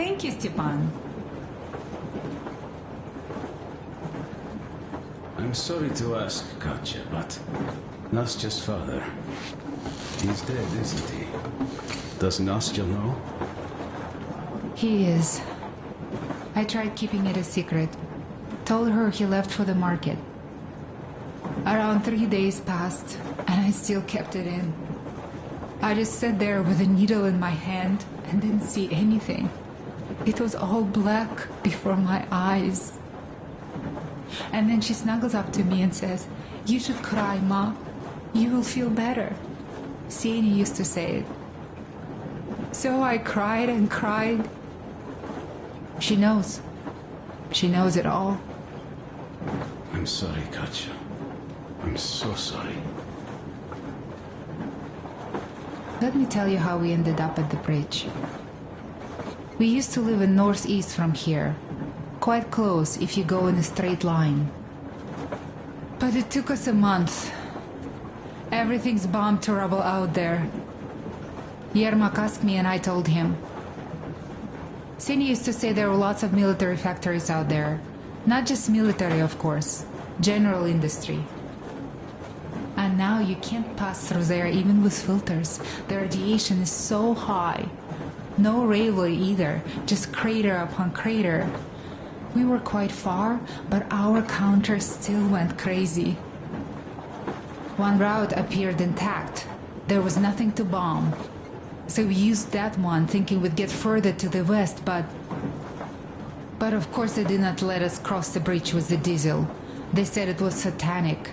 Thank you, Stepan. I'm sorry to ask, Katya, but Nastya's father, he's dead, isn't he? Does Nastya know? He is. I tried keeping it a secret. Told her he left for the market. Around 3 days passed, and I still kept it in. I just sat there with a needle in my hand and didn't see anything. It was all black before my eyes. And then she snuggles up to me and says, "You should cry, Ma. You will feel better." Sieni used to say it. So I cried and cried. She knows. She knows it all. I'm sorry, Katya. I'm so sorry. Let me tell you how we ended up at the bridge. We used to live in northeast from here. Quite close if you go in a straight line. But it took us a month. Everything's bombed to rubble out there. Yermak asked me and I told him. Sieni used to say there were lots of military factories out there. Not just military, of course. General industry. And now you can't pass through there even with filters. The radiation is so high. No railway either, just crater upon crater. We were quite far, but our counter still went crazy. One route appeared intact. There was nothing to bomb. So we used that one, thinking we'd get further to the west, but of course they did not let us cross the bridge with the diesel. They said it was satanic.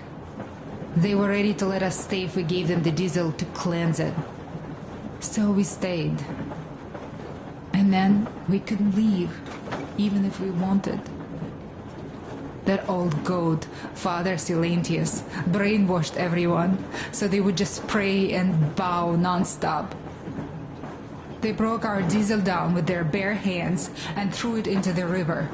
They were ready to let us stay if we gave them the diesel to cleanse it. So we stayed. And then we couldn't leave, even if we wanted. That old goat, Father Silentius, brainwashed everyone, so they would just pray and bow non-stop. They broke our diesel down with their bare hands and threw it into the river.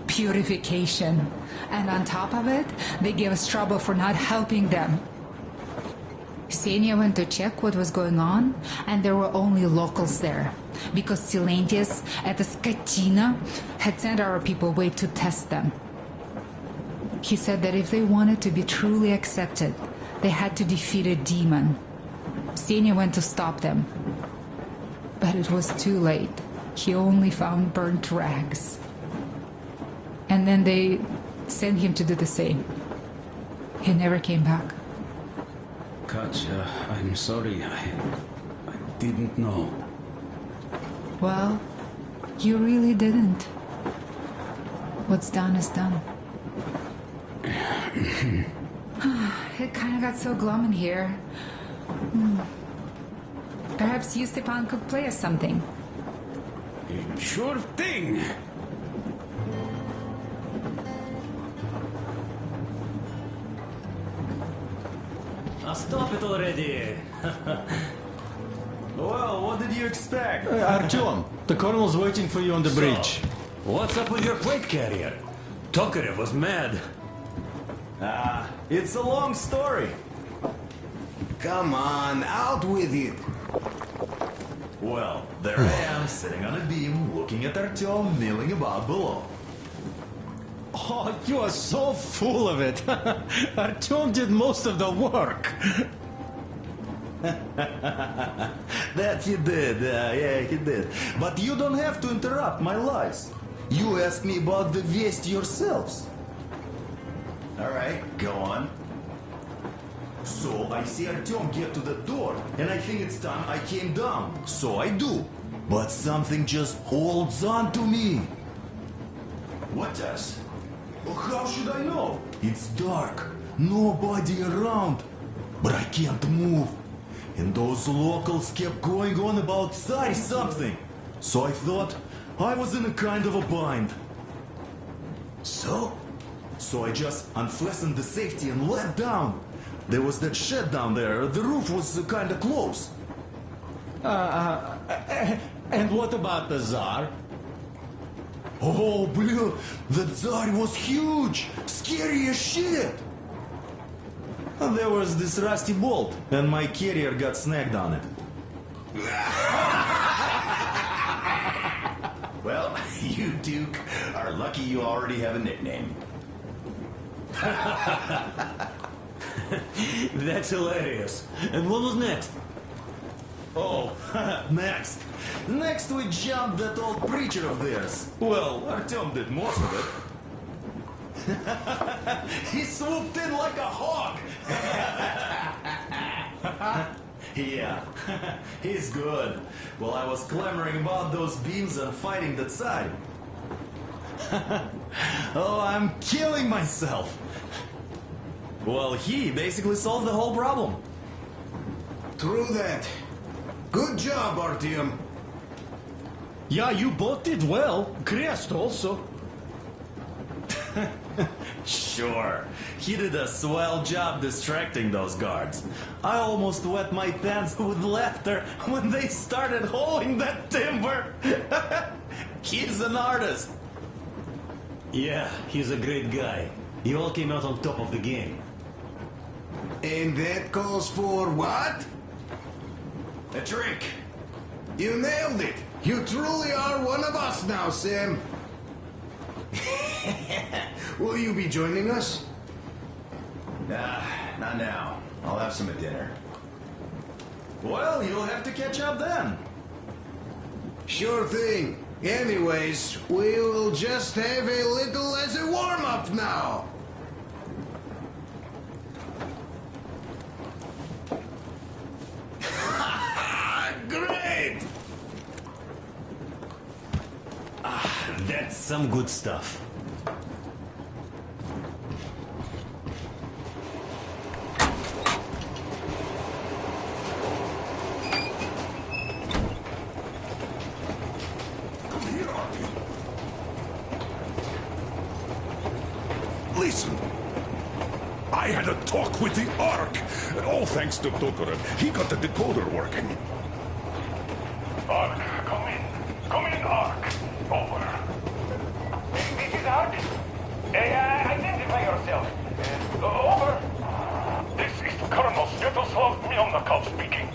Purification. And on top of it, they gave us trouble for not helping them. Ksenia went to check what was going on, and there were only locals there, because Silentius at the Skatina had sent our people away to test them. He said that if they wanted to be truly accepted, they had to defeat a demon. Ksenia went to stop them. But it was too late. He only found burnt rags. And then they sent him to do the same. He never came back. Katya, I'm sorry. I didn't know. Well, you really didn't. What's done is done. It kind of got so glum in here. Perhaps you, Stepan, could play us something. Sure thing. Stop it already. Well, what did you expect? Artyom, the colonel's waiting for you on the bridge. What's up with your plate carrier? Tokarev was mad. It's a long story. Come on, out with it. Well, there I am, sitting on a beam, looking at Artyom milling about below. Oh, you are so full of it. Artyom did most of the work. That he did, yeah, he did. But you don't have to interrupt my lies. You asked me about the Vest yourselves. Alright, go on. So I see Artyom get to the door, and I think it's time I came down. So I do. But something just holds on to me. What does? How should I know? It's dark. Nobody around. But I can't move. And those locals kept going on about Tsar something. So I thought I was in a kind of a bind. So I just unfastened the safety and let down. There was that shed down there. The roof was kind of close. And what about the Tsar? Oh, blue, the Tsar was huge, scary as shit. And there was this rusty bolt, and my carrier got snagged on it. Well, You, Duke, are lucky you already have a nickname. That's hilarious. And what was next? Oh, next. Next we jumped that old preacher of theirs. Well, Artyom did most of it. He swooped in like a hawk. Yeah, he's good. While I was clamoring about those beams and fighting that side. Oh, I'm killing myself. Well, he basically solved the whole problem. True that. Good job, Artyom. Yeah, you both did well. Crest also. Sure. He did a swell job distracting those guards. I almost wet my pants with laughter when they started hauling that timber. He's an artist. Yeah, he's a great guy. You all came out on top of the game. And that calls for what? A drink. You nailed it. You truly are one of us now, Sam. Will you be joining us? Nah, not now. I'll have some at dinner. Well, you'll have to catch up then. Sure thing. Anyways, we will just have a little as a warm-up now. Great! That's some good stuff. Listen. I had a talk with the Ark. All thanks to Tokarev. He got the decoder working. Ark, come in. Come in, Ark. Over. This is Ark. Identify yourself. Over. This is Colonel Sviatoslav Melnikov speaking.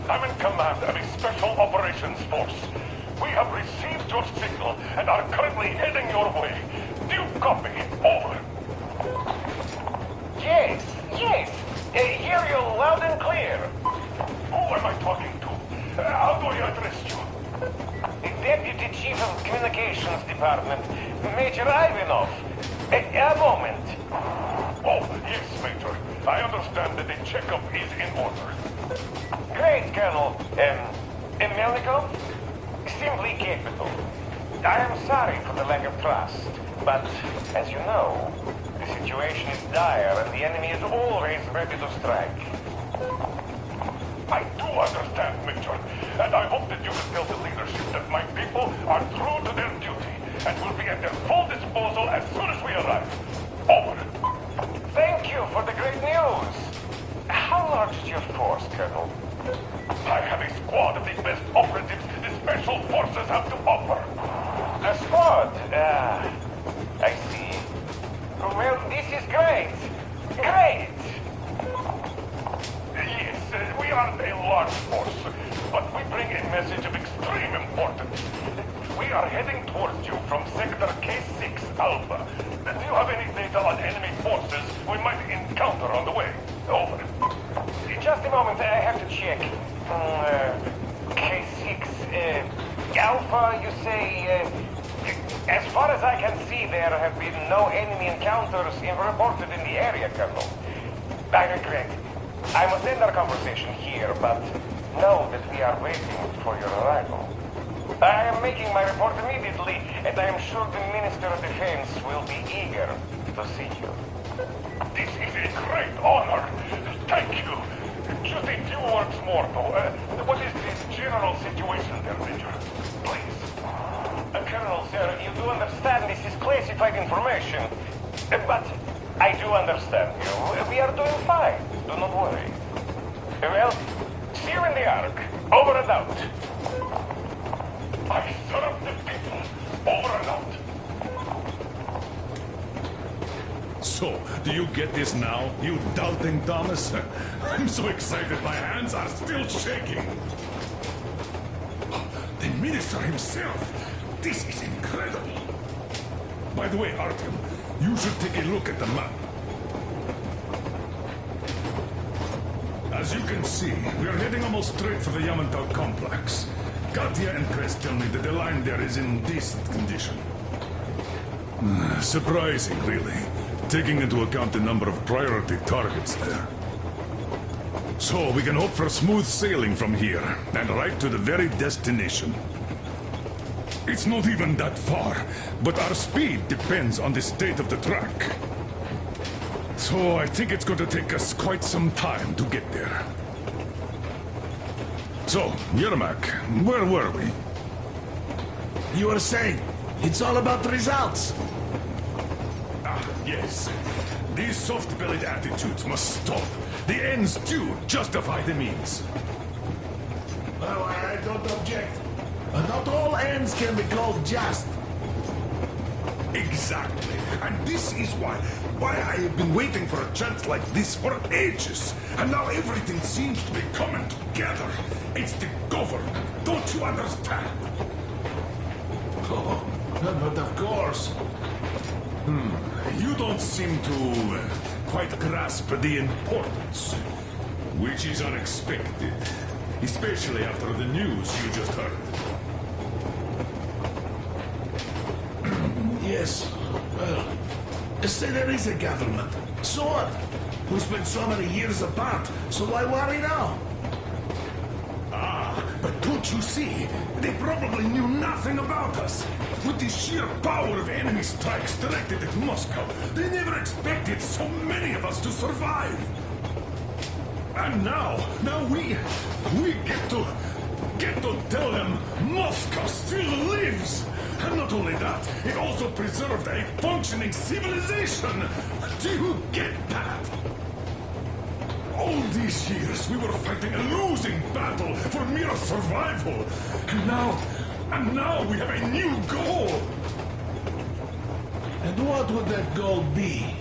I'm in command of a special operations force. We have received your signal and are currently heading your way. Do you copy? Over. Yes. Hear you loud and clear. Who am I talking to? How do I address you? Deputy Chief of Communications Department, Major Ivanov. A moment. Oh, yes, Major. I understand that the checkup is in order. Great, Colonel. Melnikov? Simply capital. I am sorry for the lack of trust, but as you know, the situation is dire and the enemy is always ready to strike. I do understand, Major, and I hope that you will tell the leadership that my people are true to their duty and will be at their full disposal as soon as we arrive. Over. Thank you for the great news. How large is your force, Colonel? I have a squad of the best operatives the Special Forces have to offer. A squad? I see. Well, this is great. Great! Yes, we aren't a large force, but we bring a message of extreme importance. We are heading towards you from Sector K6 Alpha. Do you have any data on enemy forces we might encounter on the way? Over. Just a moment, I have to check. K6 Alpha, you say? As far as I can see, there have been no enemy encounters reported in the area, Colonel. I regret. I must end our conversation here, but know that we are waiting for your arrival. I am making my report immediately, and I am sure the Minister of Defense will be eager to see you. This is a great honor. Thank you. Just a few words more, though. What is the general situation there, Major? Please. Colonel, sir, you do understand this is classified information. But I do understand you. We are doing fine. Do not worry. Well, see you in the Ark. Over and out. I serve the people. Over and out. So, do you get this now, you doubting Thomas? I'm so excited my hands are still shaking. The minister himself. This is incredible. By the way, Artyom, you should take a look at the map. As you can see, we are heading almost straight for the Yamantau complex. Katya and Crest tell me that the line there is in decent condition. Surprising, really, taking into account the number of priority targets there. So we can hope for smooth sailing from here, and right to the very destination. It's not even that far, but our speed depends on the state of the track. So I think it's going to take us quite some time to get there. So, Yermak, where were we? You were saying, it's all about results. Ah, yes. These soft-bellied attitudes must stop. The ends do justify the means. Well, I don't object. But not all ends can be called just. Exactly. And this is why I have been waiting for a chance like this for ages. And now everything seems to be coming together. It's the government. Don't you understand? Oh, but of course. You don't seem to quite grasp the importance. Which is unexpected. Especially after the news you just heard. Yes. Well, say there is a government. So what? We spent so many years apart, so why worry now? Ah, but don't you see? They probably knew nothing about us. With the sheer power of enemy strikes directed at Moscow, they never expected so many of us to survive. And now we get to tell them Moscow still lives. And not only that, it also preserved a functioning civilization. Do you get that? All these years we were fighting a losing battle for mere survival. And now we have a new goal. And what would that goal be?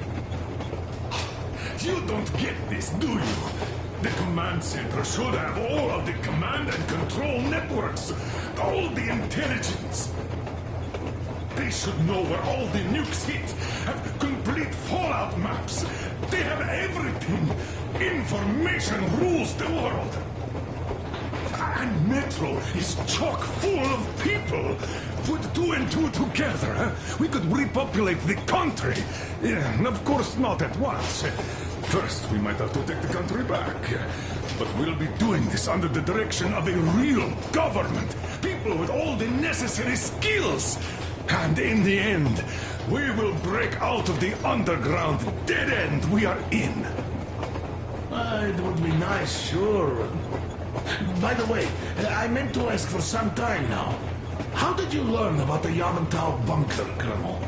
You don't get this, do you? The command center should have all of the command and control networks. All the intelligence. They should know where all the nukes hit, have complete fallout maps. They have everything. Information rules the world. And Metro is chock full of people. Put 2 and 2 together, we could repopulate the country. Yeah, of course not at once. First, we might have to take the country back. But we'll be doing this under the direction of a real government. People with all the necessary skills. And in the end, we will break out of the underground dead end we are in. It would be nice, sure. By the way, I meant to ask for some time now. How did you learn about the Yamantau bunker, Colonel?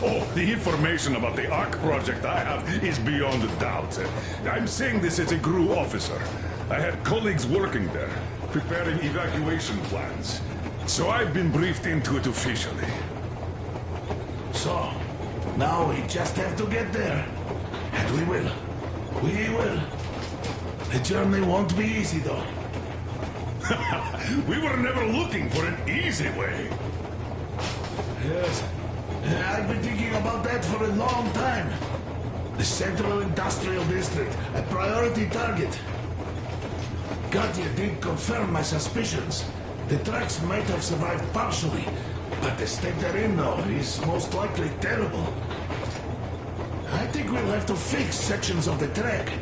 Oh, the information about the Ark project I have is beyond a doubt. I'm saying this as a GRU officer. I had colleagues working there, preparing evacuation plans. So I've been briefed into it officially. So, now we just have to get there. And we will. We will. The journey won't be easy, though. We were never looking for an easy way. Yes. I've been thinking about that for a long time. The Central Industrial District, a priority target. Katya did confirm my suspicions. The tracks might have survived partially, but the state they're in now is most likely terrible. I think we'll have to fix sections of the track.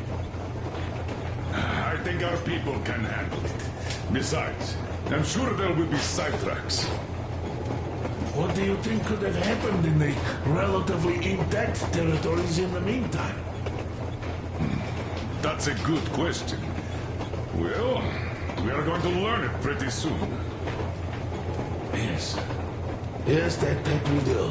I think our people can handle it. Besides, I'm sure there will be sidetracks. What do you think could have happened in the relatively intact territories in the meantime? That's a good question. Well, we are going to learn it pretty soon. Yes. Yes, that we do.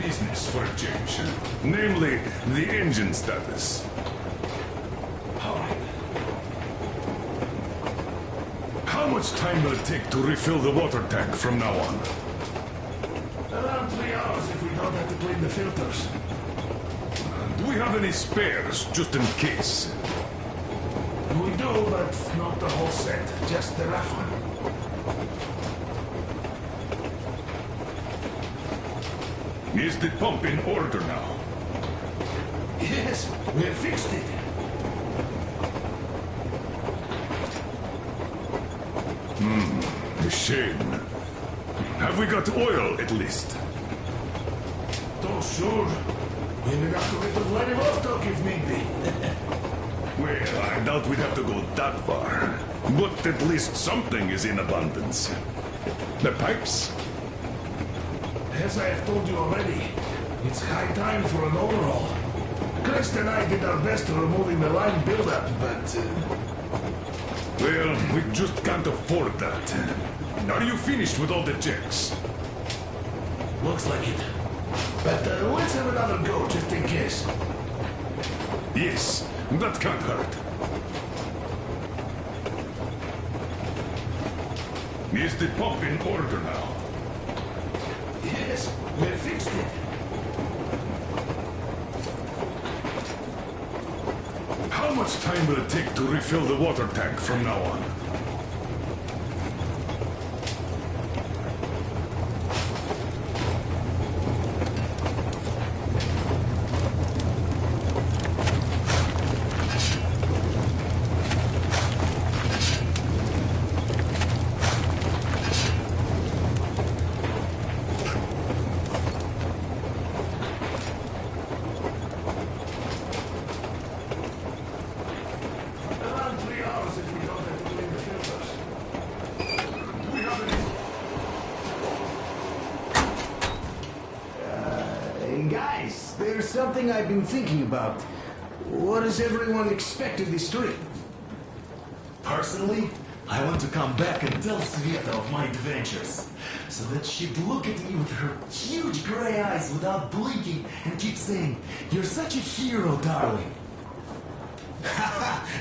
business for a change. Namely, the engine status. How much time will it take to refill the water tank from now on? Around 3 hours if we don't have to clean the filters. Do we have any spares, just in case? We do, but not the whole set. Just the rough one. Is the pump in order now? Yes, we have fixed it. A shame. Have we got oil, at least? Not sure. We'll have to get to Vladivostok if need be. Well, I doubt we'd have to go that far. But at least something is in abundance. The pipes? As I have told you already, it's high time for an overhaul. Chris and I did our best to removing the line buildup, but... Well, we just can't afford that. Are you finished with all the checks? Looks like it. But let's have another go, just in case. Yes, that can't hurt. Is the pump in order now? Yes, we fixed it. How much time will it take to refill the water tank from now on? Around 3 hours if we don't have to clean the filters. Do we have any... Guys, there's something I've been thinking about. What does everyone expect of this trip? Personally, I want to come back and tell Sveta of my adventures, so that she'd look at me with her huge gray eyes without blinking and keep saying, "You're such a hero, darling."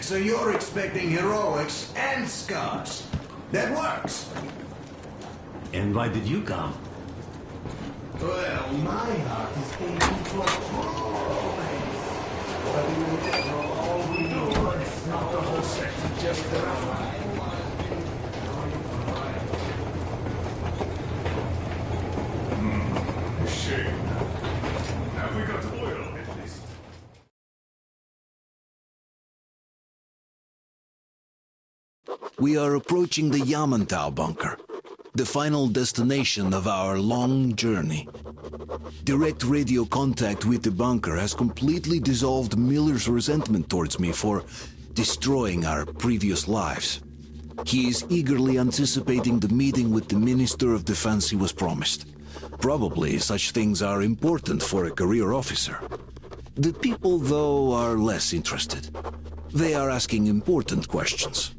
So you're expecting heroics and scars. That works. And why did you come? Well, my heart is aching for romance. But all we do is Not the whole set, just the rough one. Shame. Have we got oil, at least? We are approaching the Yamantau bunker, the final destination of our long journey. Direct radio contact with the bunker has completely dissolved Miller's resentment towards me for destroying our previous lives. He is eagerly anticipating the meeting with the Minister of Defense he was promised. Probably such things are important for a career officer. The people, though, are less interested. They are asking important questions.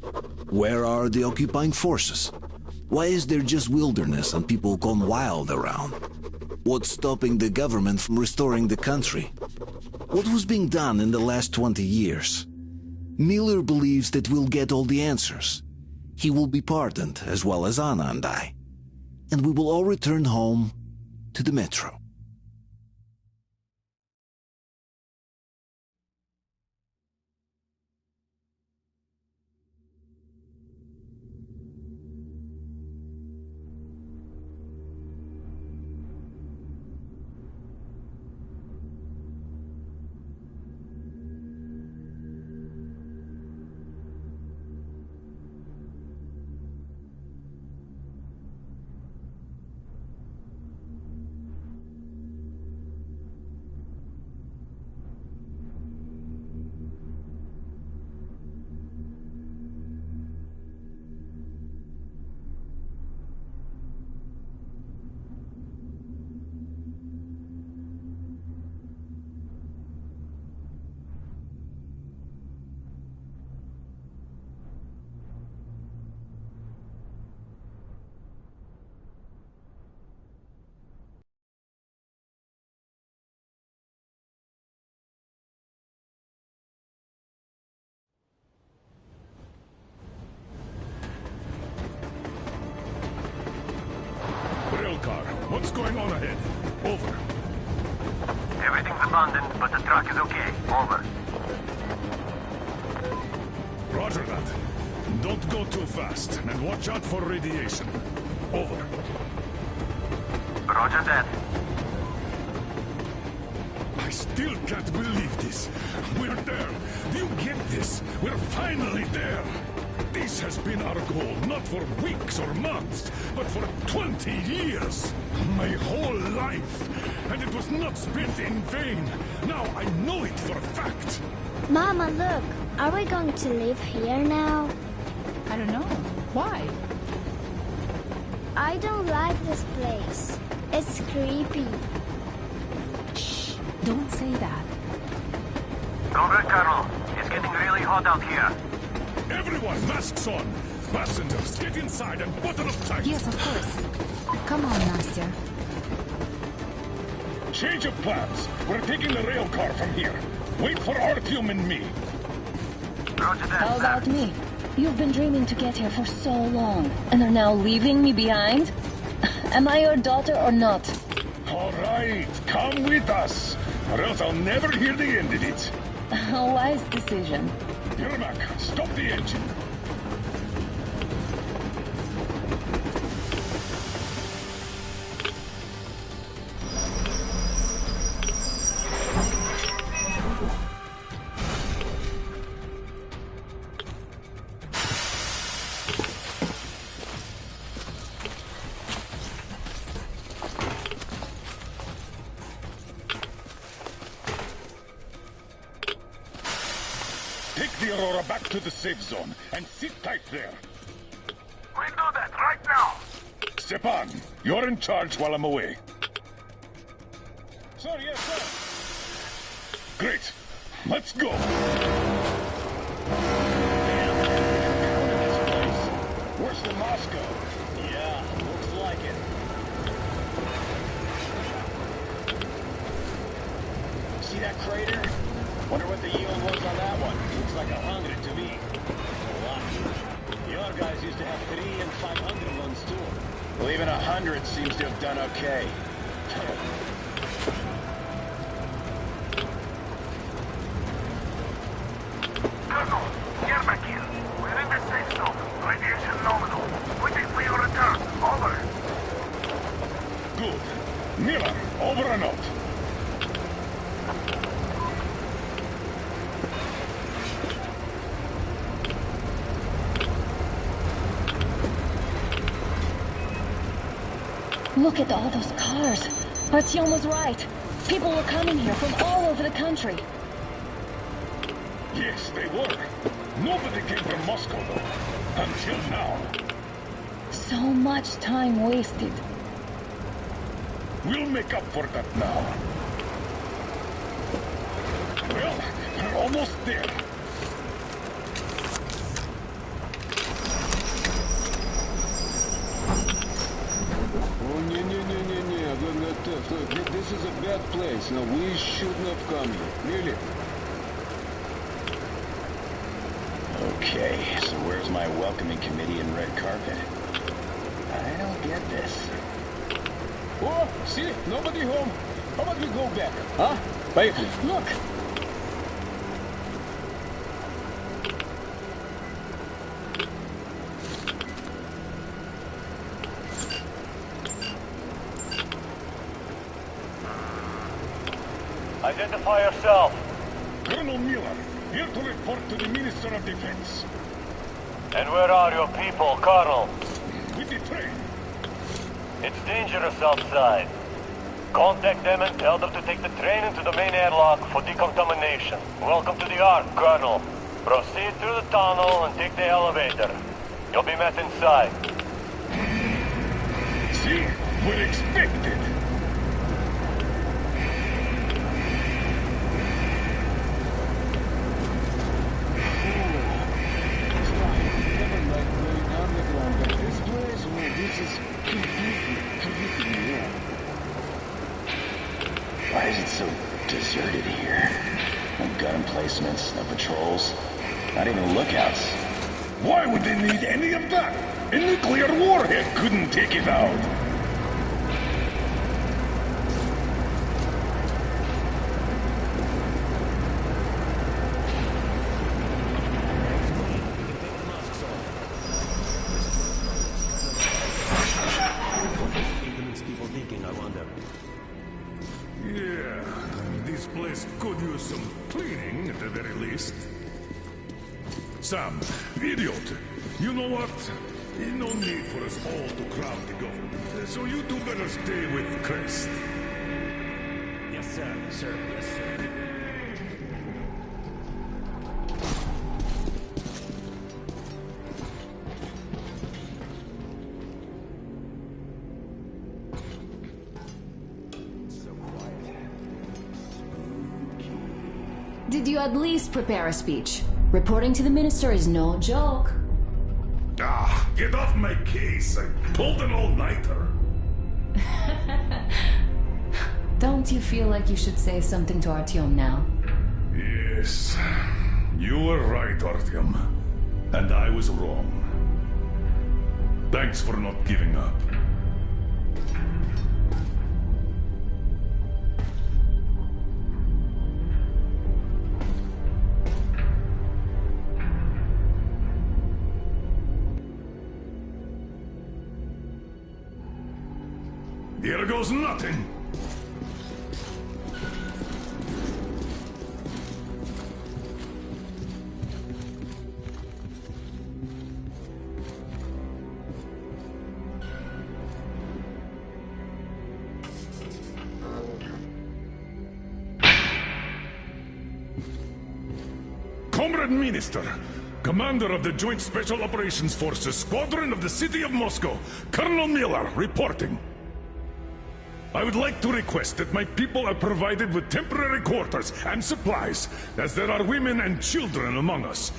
Where are the occupying forces? Why is there just wilderness and people gone wild around? What's stopping the government from restoring the country? What was being done in the last 20 years? Miller believes that we'll get all the answers. He will be pardoned, as well as Anna and I. And we will all return home to the metro. truck is okay. Over. Roger that. Don't go too fast, and watch out for radiation. Over. Roger that. I still can't believe this. We're there. Do you get this? We're finally there. This has been our goal, not for weeks or months, but for 20 years. My whole life. And it was not spent in vain. Now I know it for a fact. Mama, look. Are we going to live here now? I don't know. Why? I don't like this place. It's creepy. Shh. Don't say that. Over, Colonel. It's getting really hot out here. Everyone, masks on! Passengers, get inside and button up tight! Yes, of course. Come on, Nastya. Change of plans. We're taking the rail car from here. Wait for Artyom and me. Roger that. How about me? You've been dreaming to get here for so long, and are now leaving me behind? Am I your daughter or not? All right, come with us, or else I'll never hear the end of it. A wise decision. Yermak, stop the engine. Back to the safe zone and sit tight there. We'll do that right now. Stepan, you're in charge while I'm away. Sir, yes, sir. Great. Let's go. Worse than Moscow. Yeah, looks like it. See that crater? Wonder what the yield was on that one. Looks like 100 to me. A lot. Your guys used to have 3 and 500 ones too. Well, even 100 seems to have done okay. Colonel, Yermak here. We're in the safe zone. Radiation nominal. Waiting for your return. Over. Good. Miller, over and out. Look at all those cars. Artyom was right. People were coming here from all over the country. Yes, they were. Nobody came from Moscow, though. Until now. So much time wasted. We'll make up for that now. Well, we're almost there. Look, this is a bad place. No, we shouldn't have come here. Really? Okay, so where's my welcoming committee and red carpet? I don't get this. Oh, see? Nobody home. How about we go back? Huh? Поехали. Look. Identify yourself. Colonel Miller, here to report to the Minister of Defense. And where are your people, Colonel? With the train. It's dangerous outside. Contact them and tell them to take the train into the main airlock for decontamination. Welcome to the Ark, Colonel. Proceed through the tunnel and take the elevator. You'll be met inside. See? We're expected. Why is it so deserted here? No gun emplacements, no patrols, not even lookouts. Why would they need any of that? A nuclear warhead couldn't take it out. Sam, idiot. You know what? No need for us all to crowd the government. So you two better stay with Crest. Yes, sir. Sir, yes, sir. Did you at least prepare a speech? Reporting to the minister is no joke. Ah, get off my case. I pulled an all-nighter. Don't you feel like you should say something to Artyom now? Yes. You were right, Artyom. And I was wrong. Thanks for not giving up. Here goes nothing! Comrade Minister, Commander of the Joint Special Operations Forces, Squadron of the City of Moscow, Colonel Miller, reporting. I would like to request that my people are provided with temporary quarters and supplies, as there are women and children among us.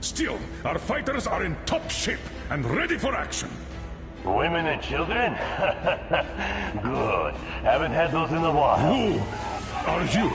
Still, our fighters are in top shape and ready for action. Women and children? Good. Haven't had those in a while. Who are you?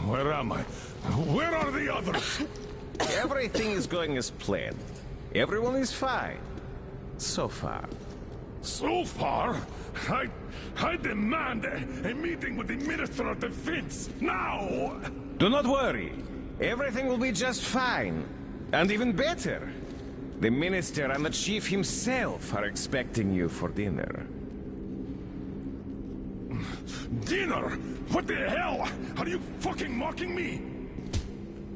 Where am I? Where are the others? Everything is going as planned. Everyone is fine. So far. So far? I demand a meeting with the Minister of Defense, now! Do not worry. Everything will be just fine. And even better. The Minister and the Chief himself are expecting you for dinner. Dinner? What the hell? Are you fucking mocking me?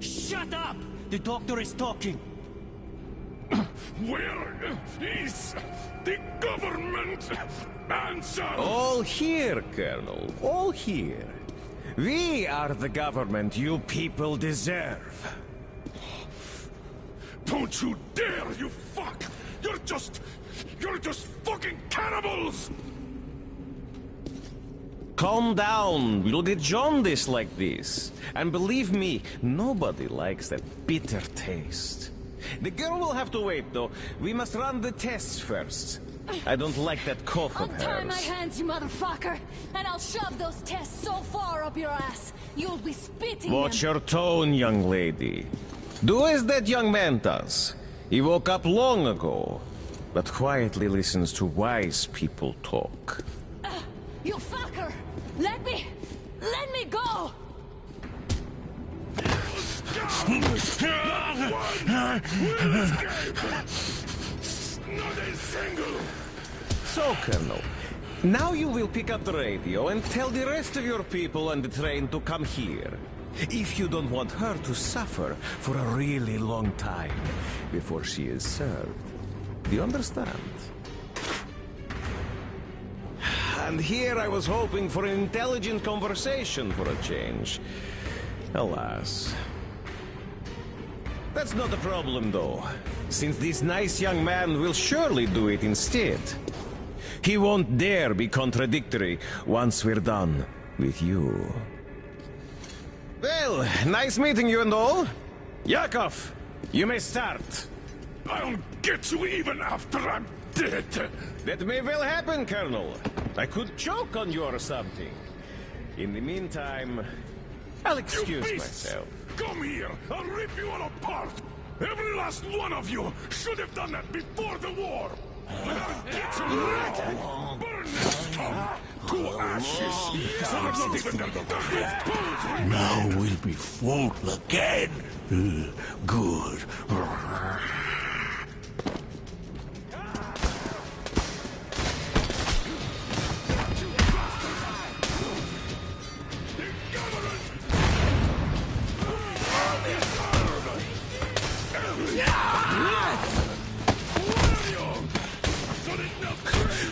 Shut up! The doctor is talking. Where is the government? Answer! All here, Colonel. All here. We are the government you people deserve. Don't you dare, you fuck! You're just fucking cannibals! Calm down. We'll get jaundice like this. And believe me, nobody likes that bitter taste. The girl will have to wait, though. We must run the tests first. I don't like that cough of Untie hers. my hands, you motherfucker, and I'll shove those tests so far up your ass, you'll be spitting Watch them. your tone, young lady. Do as that young man does. He woke up long ago, but quietly listens to wise people talk. You fucker! Let me go! Not a single! So, Colonel, now you will pick up the radio and tell the rest of your people on the train to come here. If you don't want her to suffer for a really long time before she is served. Do you understand? And here I was hoping for an intelligent conversation for a change. Alas. That's not a problem, though, since this nice young man will surely do it instead. He won't dare be contradictory once we're done with you. Well, nice meeting you and all. Yakov, you may start. I'll get you even after I'm dead. That may well happen, Colonel. I could choke on you or something. In the meantime, I'll excuse myself. Come here! I'll rip you all apart! Every last one of you should have done that before the war! And I'll get you ready! Burn this town to ashes! So there's not even the bones! Now we'll be full again. Good.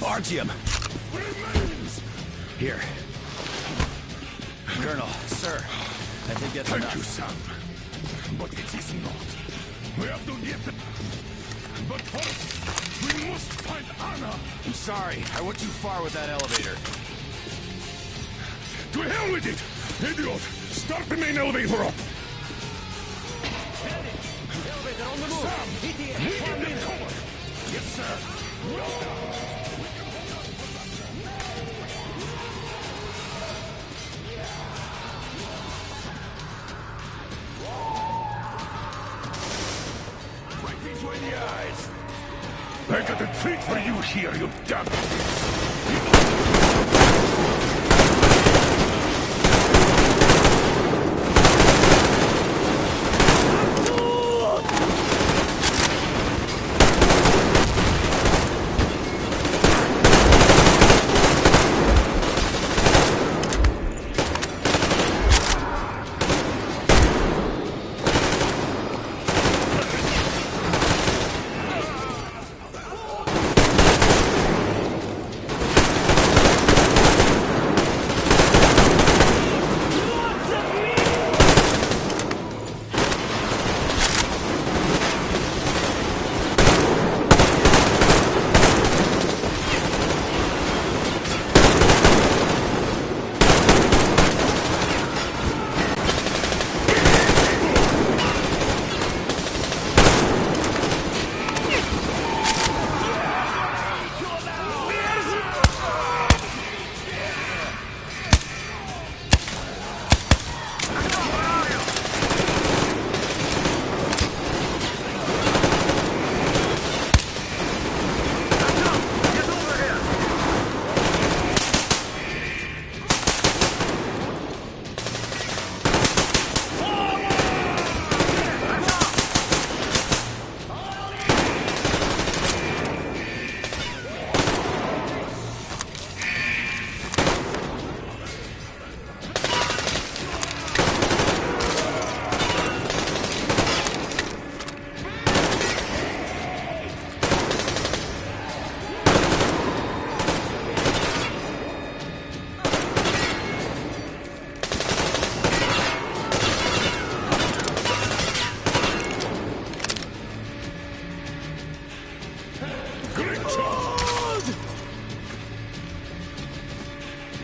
Artyom! Here. Colonel, sir, I think that's enough. Thank you, Sam. But it is not. We have to get the... But first, we must find Anna. I'm sorry, I went too far with that elevator. To hell with it! Idiot! Start the main elevator up! Elevator on the move! Sam! ETA, We 1 need minute. the cover! Yes, sir! Well done! Right between the eyes! I got a treat for you here, you damn...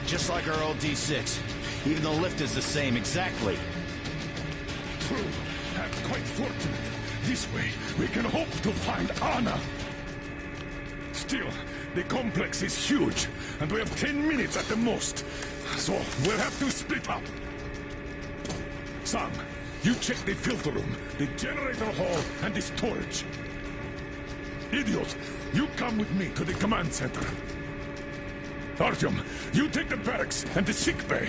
Just like our old D6. Even the lift is the same, exactly. True. That's quite fortunate. This way, we can hope to find Anna. Still, the complex is huge, and we have 10 minutes at the most. So, we'll have to split up. Sam, you check the filter room, the generator hall, and the storage. Idiot, you come with me to the command center. Artyom, you take the barracks and the sick bay.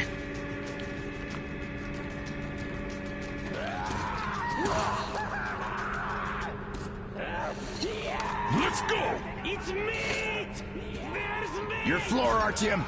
Let's go! It's meat! There's meat! Your floor, Artyom!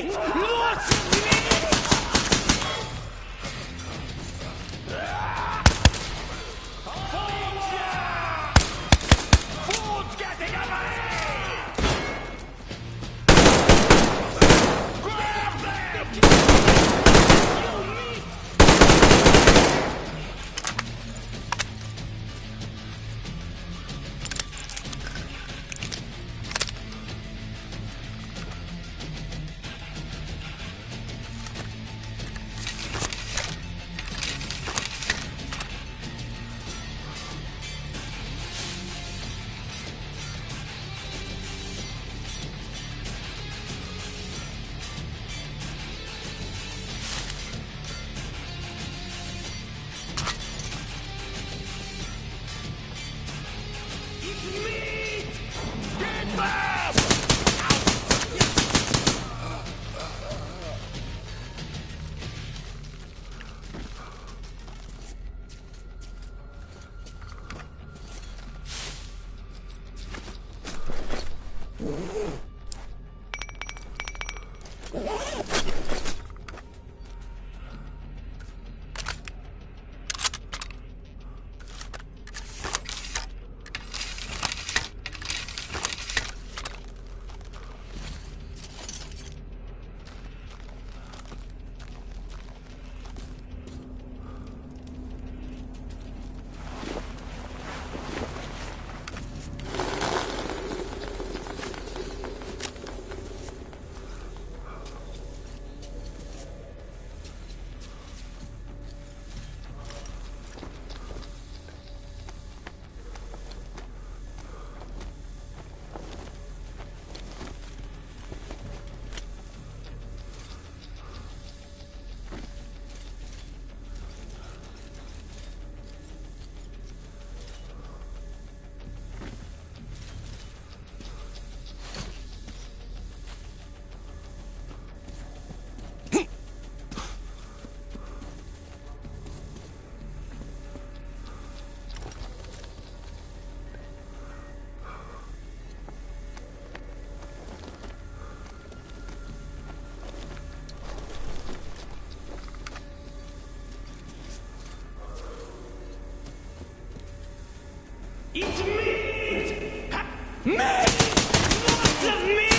meat! Lots of meat! Food's getting away! Grab them! It's meat! Meat! Lots of meat!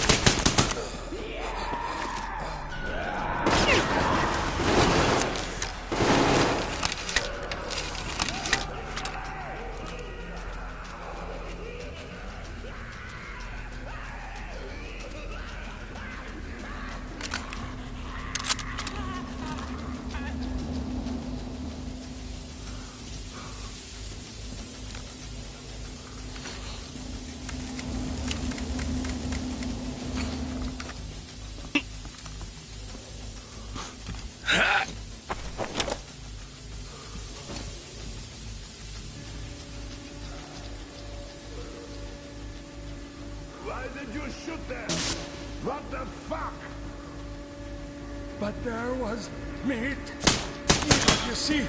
Why did you shoot them? What the fuck? But there was meat. You see?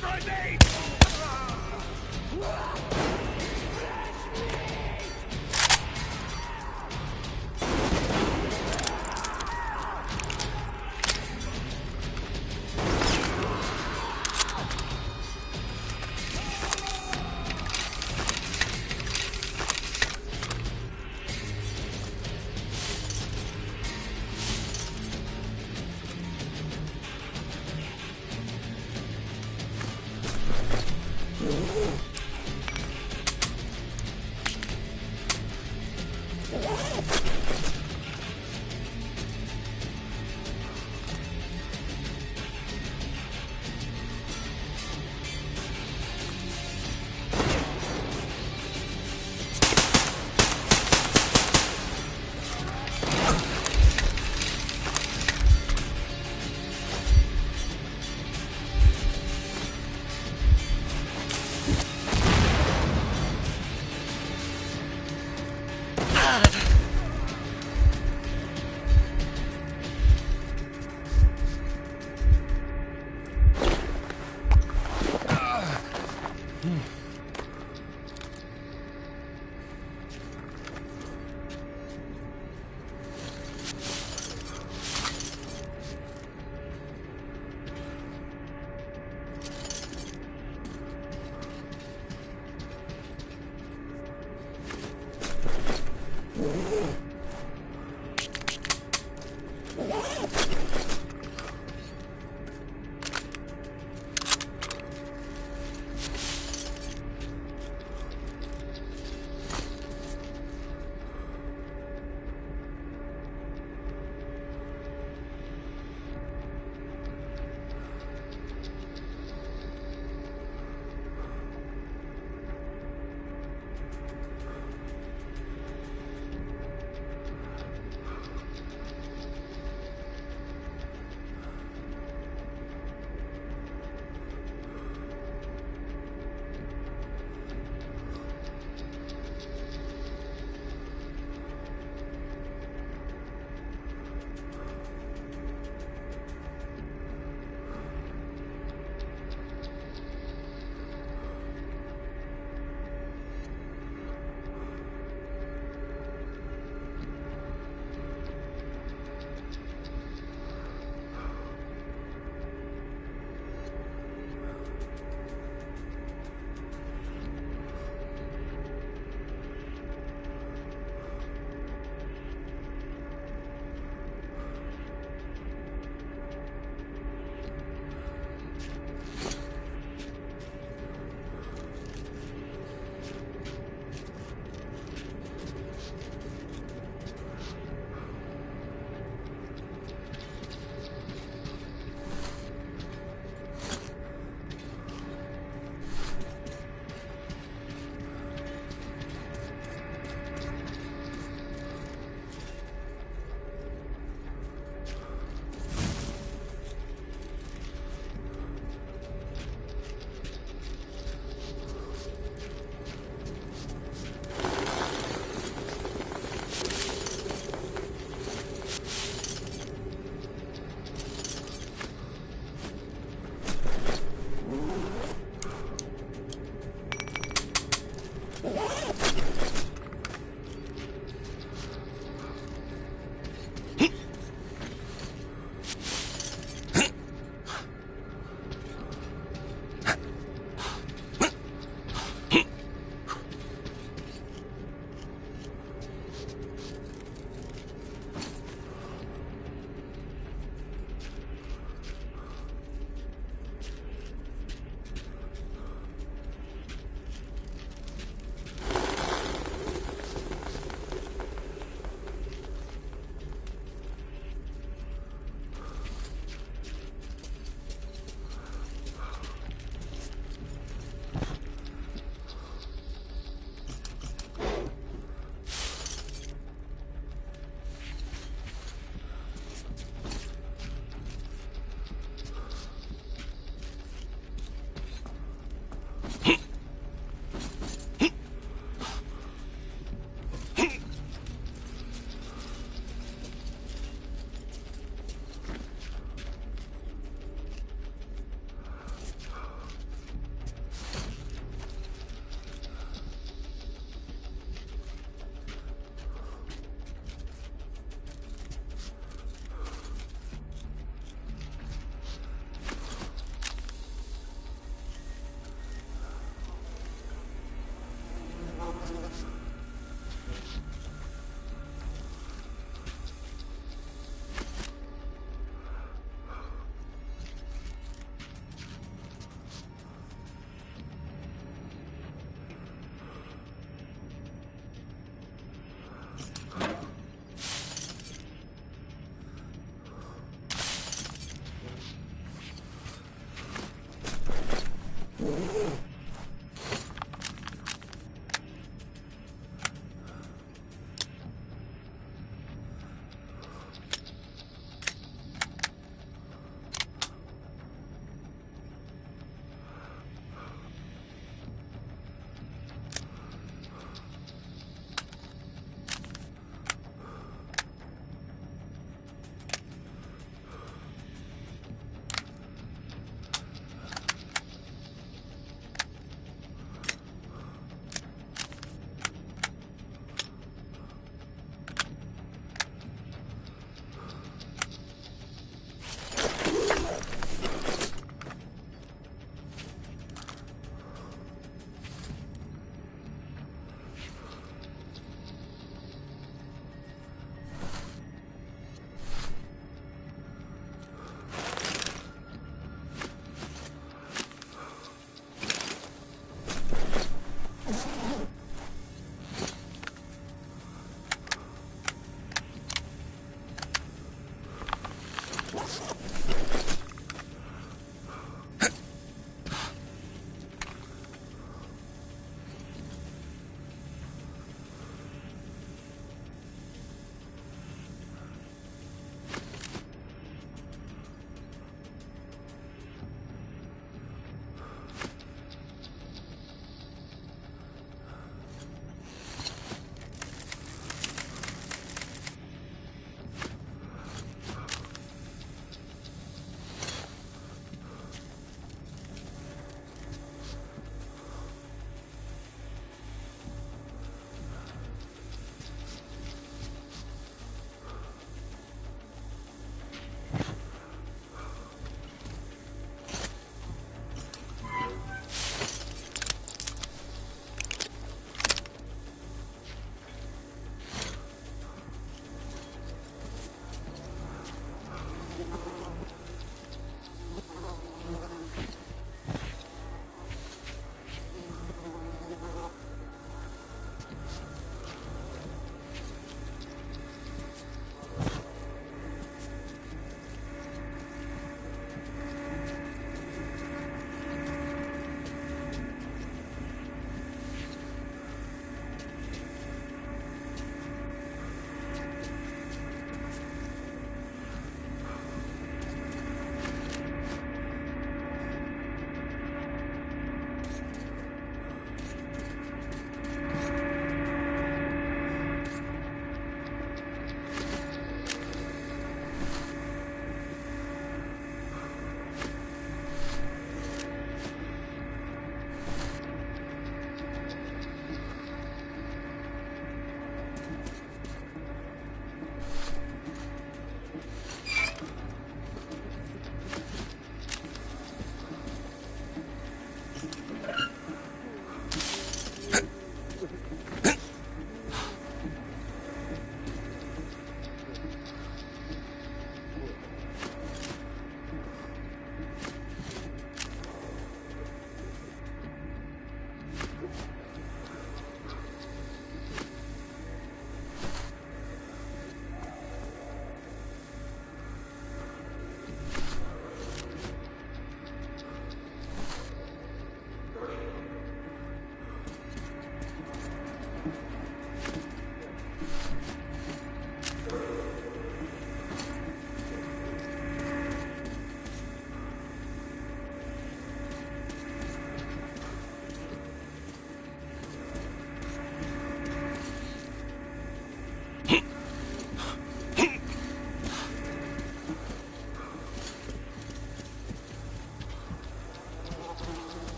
grenade!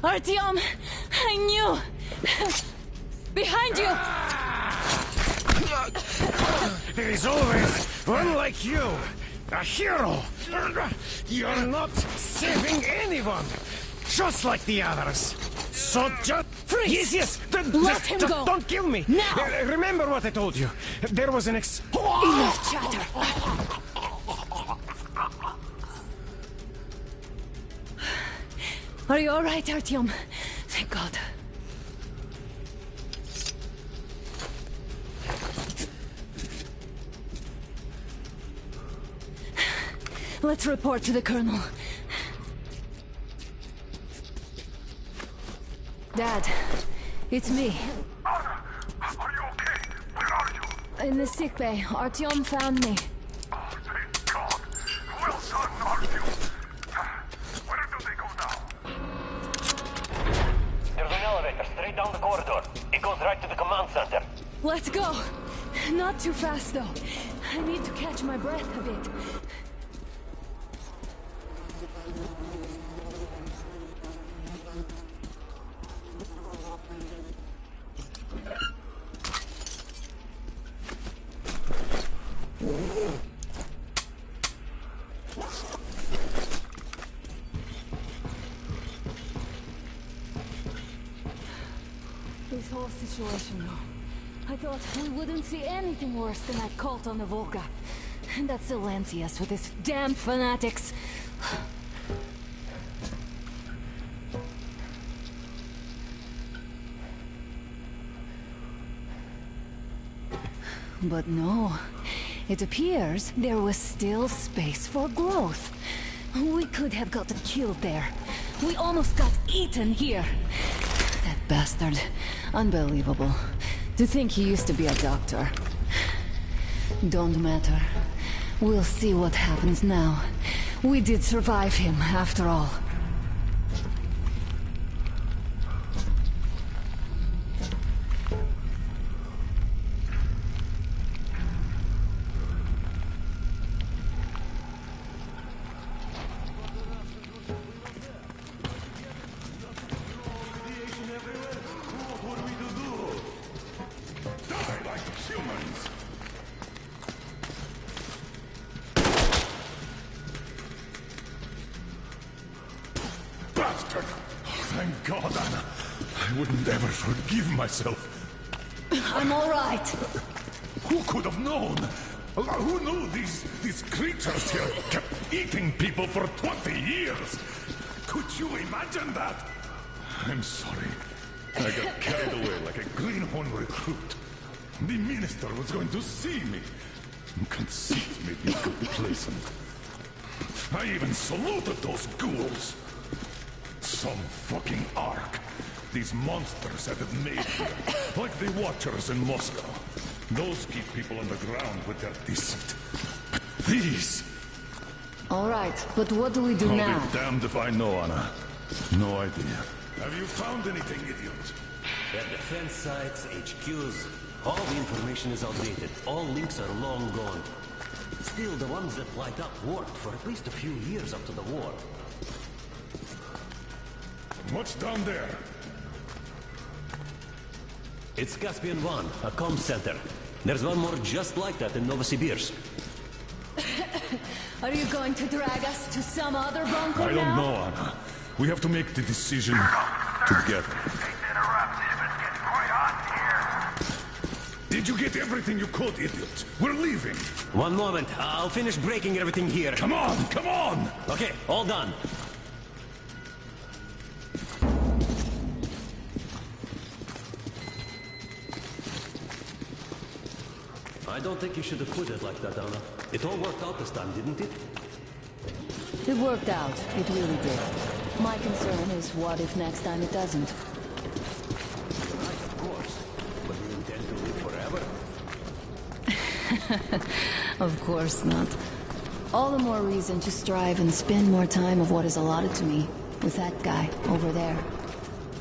Artyom, I knew! Behind you! There is always one like you, a hero. You're not saving anyone, just like the others. So just freeze! Yes. Let him go. Don't kill me. Now. Remember what I told you. There was an Enough chatter. Are you all right, Artyom? Thank God. Let's report to the Colonel. Dad, it's me. Anna, are you okay? Where are you? In the sickbay. Artyom found me. Oh, thank God. Well done, Artyom. Where do they go now? There's an elevator straight down the corridor. It goes right to the command center. Let's go. Not too fast, though. I need to catch my breath a bit. This whole situation, though. I thought we wouldn't see anything worse than that cult on the Volga. And that Silencius with his damn fanatics. But no. It appears there was still space for growth. We could have gotten killed there. We almost got eaten here. That bastard. Unbelievable. To think he used to be a doctor. Don't matter. We'll see what happens now. We did survive him, after all. Bastard! Thank God, Anna. I wouldn't ever forgive myself. I'm all right. Who could have known? Who knew these creatures here kept eating people for 20 years? Could you imagine that? I'm sorry. I got carried away like a greenhorn recruit. The minister was going to see me. Conceit made me complacent. I even saluted those ghouls. Some fucking ark. These monsters had it made here, like the Watchers in Moscow. Those keep people on the ground with their deceit. These... All right, but what do we do now? I'll be damned if I know, Anna. No idea. Have you found anything, idiot? Their defense sites, HQs, all the information is outdated. All links are long gone. Still, the ones that light up worked for at least a few years up to the war. What's down there? It's Caspian 1, a comm center. There's one more just like that in Novosibirsk. Are you going to drag us to some other bunker I don't now? know, Anna. We have to make the decision together. Did you get everything you could, idiot? We're leaving. One moment, I'll finish breaking everything here. Come on, come on! Okay, all done. I don't think you should have put it like that, Anna. It all worked out this time, didn't it? It worked out. It really did. My concern is what if next time it doesn't? Right, of course. But you intend to live forever? Of course not. All the more reason to strive and spend more time of what is allotted to me with that guy over there.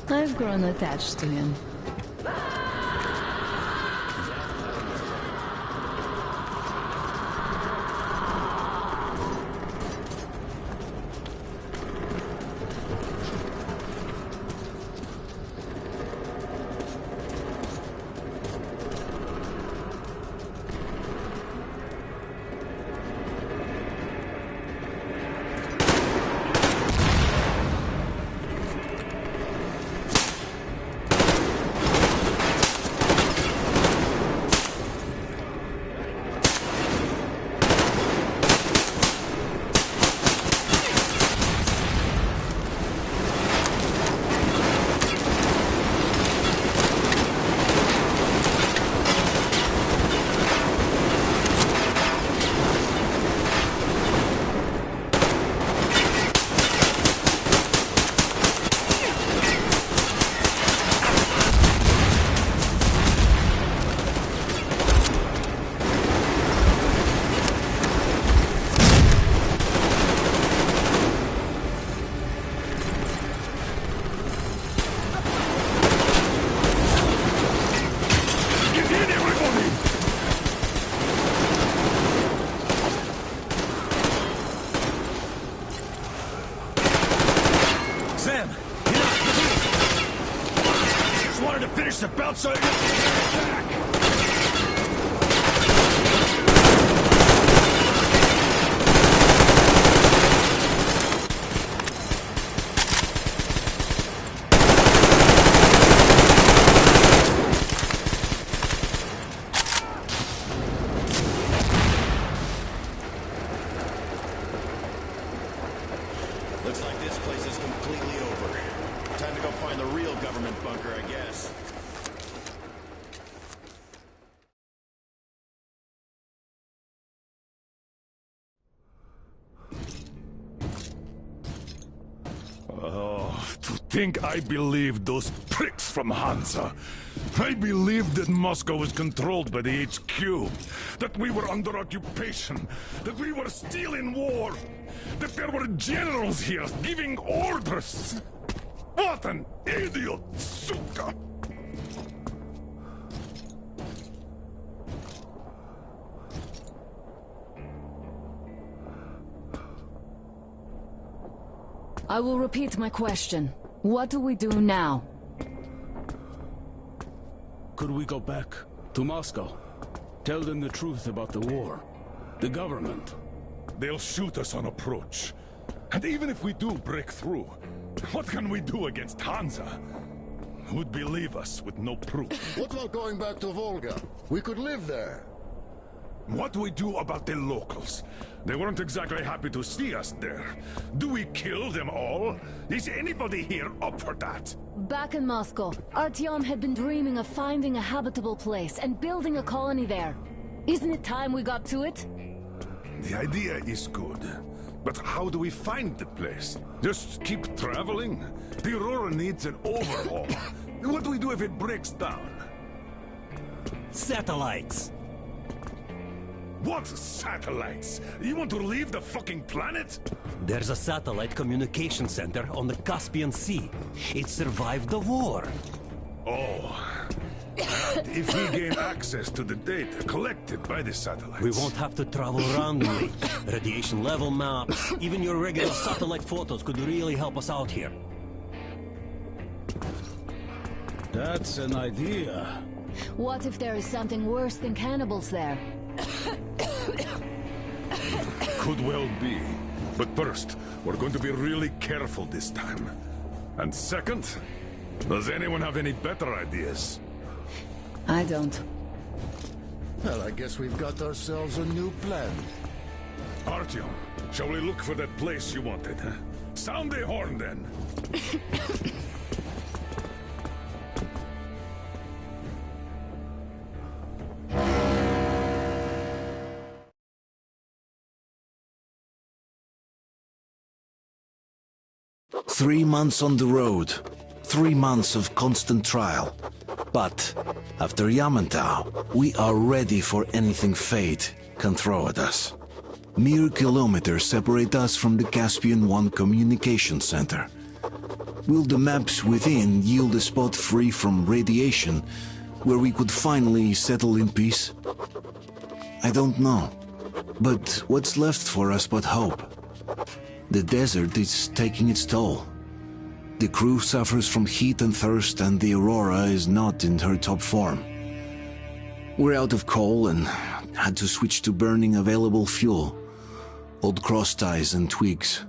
I've grown attached to him. Finish the belt so you can attack! Looks like this place is completely over. Time to go find the real government bunker, I guess. Oh, to think I believed those pricks from Hansa. I believed that Moscow was controlled by the HQ, that we were under occupation, that we were still in war, that there were generals here giving orders. What an idiot, suka! I will repeat my question. What do we do now? Could we go back to Moscow? Tell them the truth about the war. The government. They'll shoot us on approach. And even if we do break through, what can we do against Hansa? Who'd believe us with no proof? What about going back to Volga? We could live there. What do we do about the locals? They weren't exactly happy to see us there. Do we kill them all? Is anybody here up for that? Back in Moscow, Artyom had been dreaming of finding a habitable place and building a colony there. Isn't it time we got to it? The idea is good. But how do we find the place? Just keep traveling? The Aurora needs an overhaul. What do we do if it breaks down? Satellites! What satellites? You want to leave the fucking planet? There's a satellite communication center on the Caspian Sea. It survived the war. Oh. And if we gain access to the data collected by the satellites... We won't have to travel around the lake. Radiation level maps, even your regular satellite photos could really help us out here. That's an idea. What if there is something worse than cannibals there? Could well be. But first, we're going to be really careful this time. And second, does anyone have any better ideas? I don't. Well, I guess we've got ourselves a new plan. Artyom, shall we look for that place you wanted, huh? Sound the horn, then! Three months on the road. 3 months of constant trial. But after Yamantau, we are ready for anything fate can throw at us. Mere kilometers separate us from the Caspian 1 communication center. Will the maps within yield a spot free from radiation where we could finally settle in peace? I don't know. But what's left for us but hope? The desert is taking its toll. The crew suffers from heat and thirst, and the Aurora is not in her top form. We're out of coal and had to switch to burning available fuel. Old cross ties and twigs.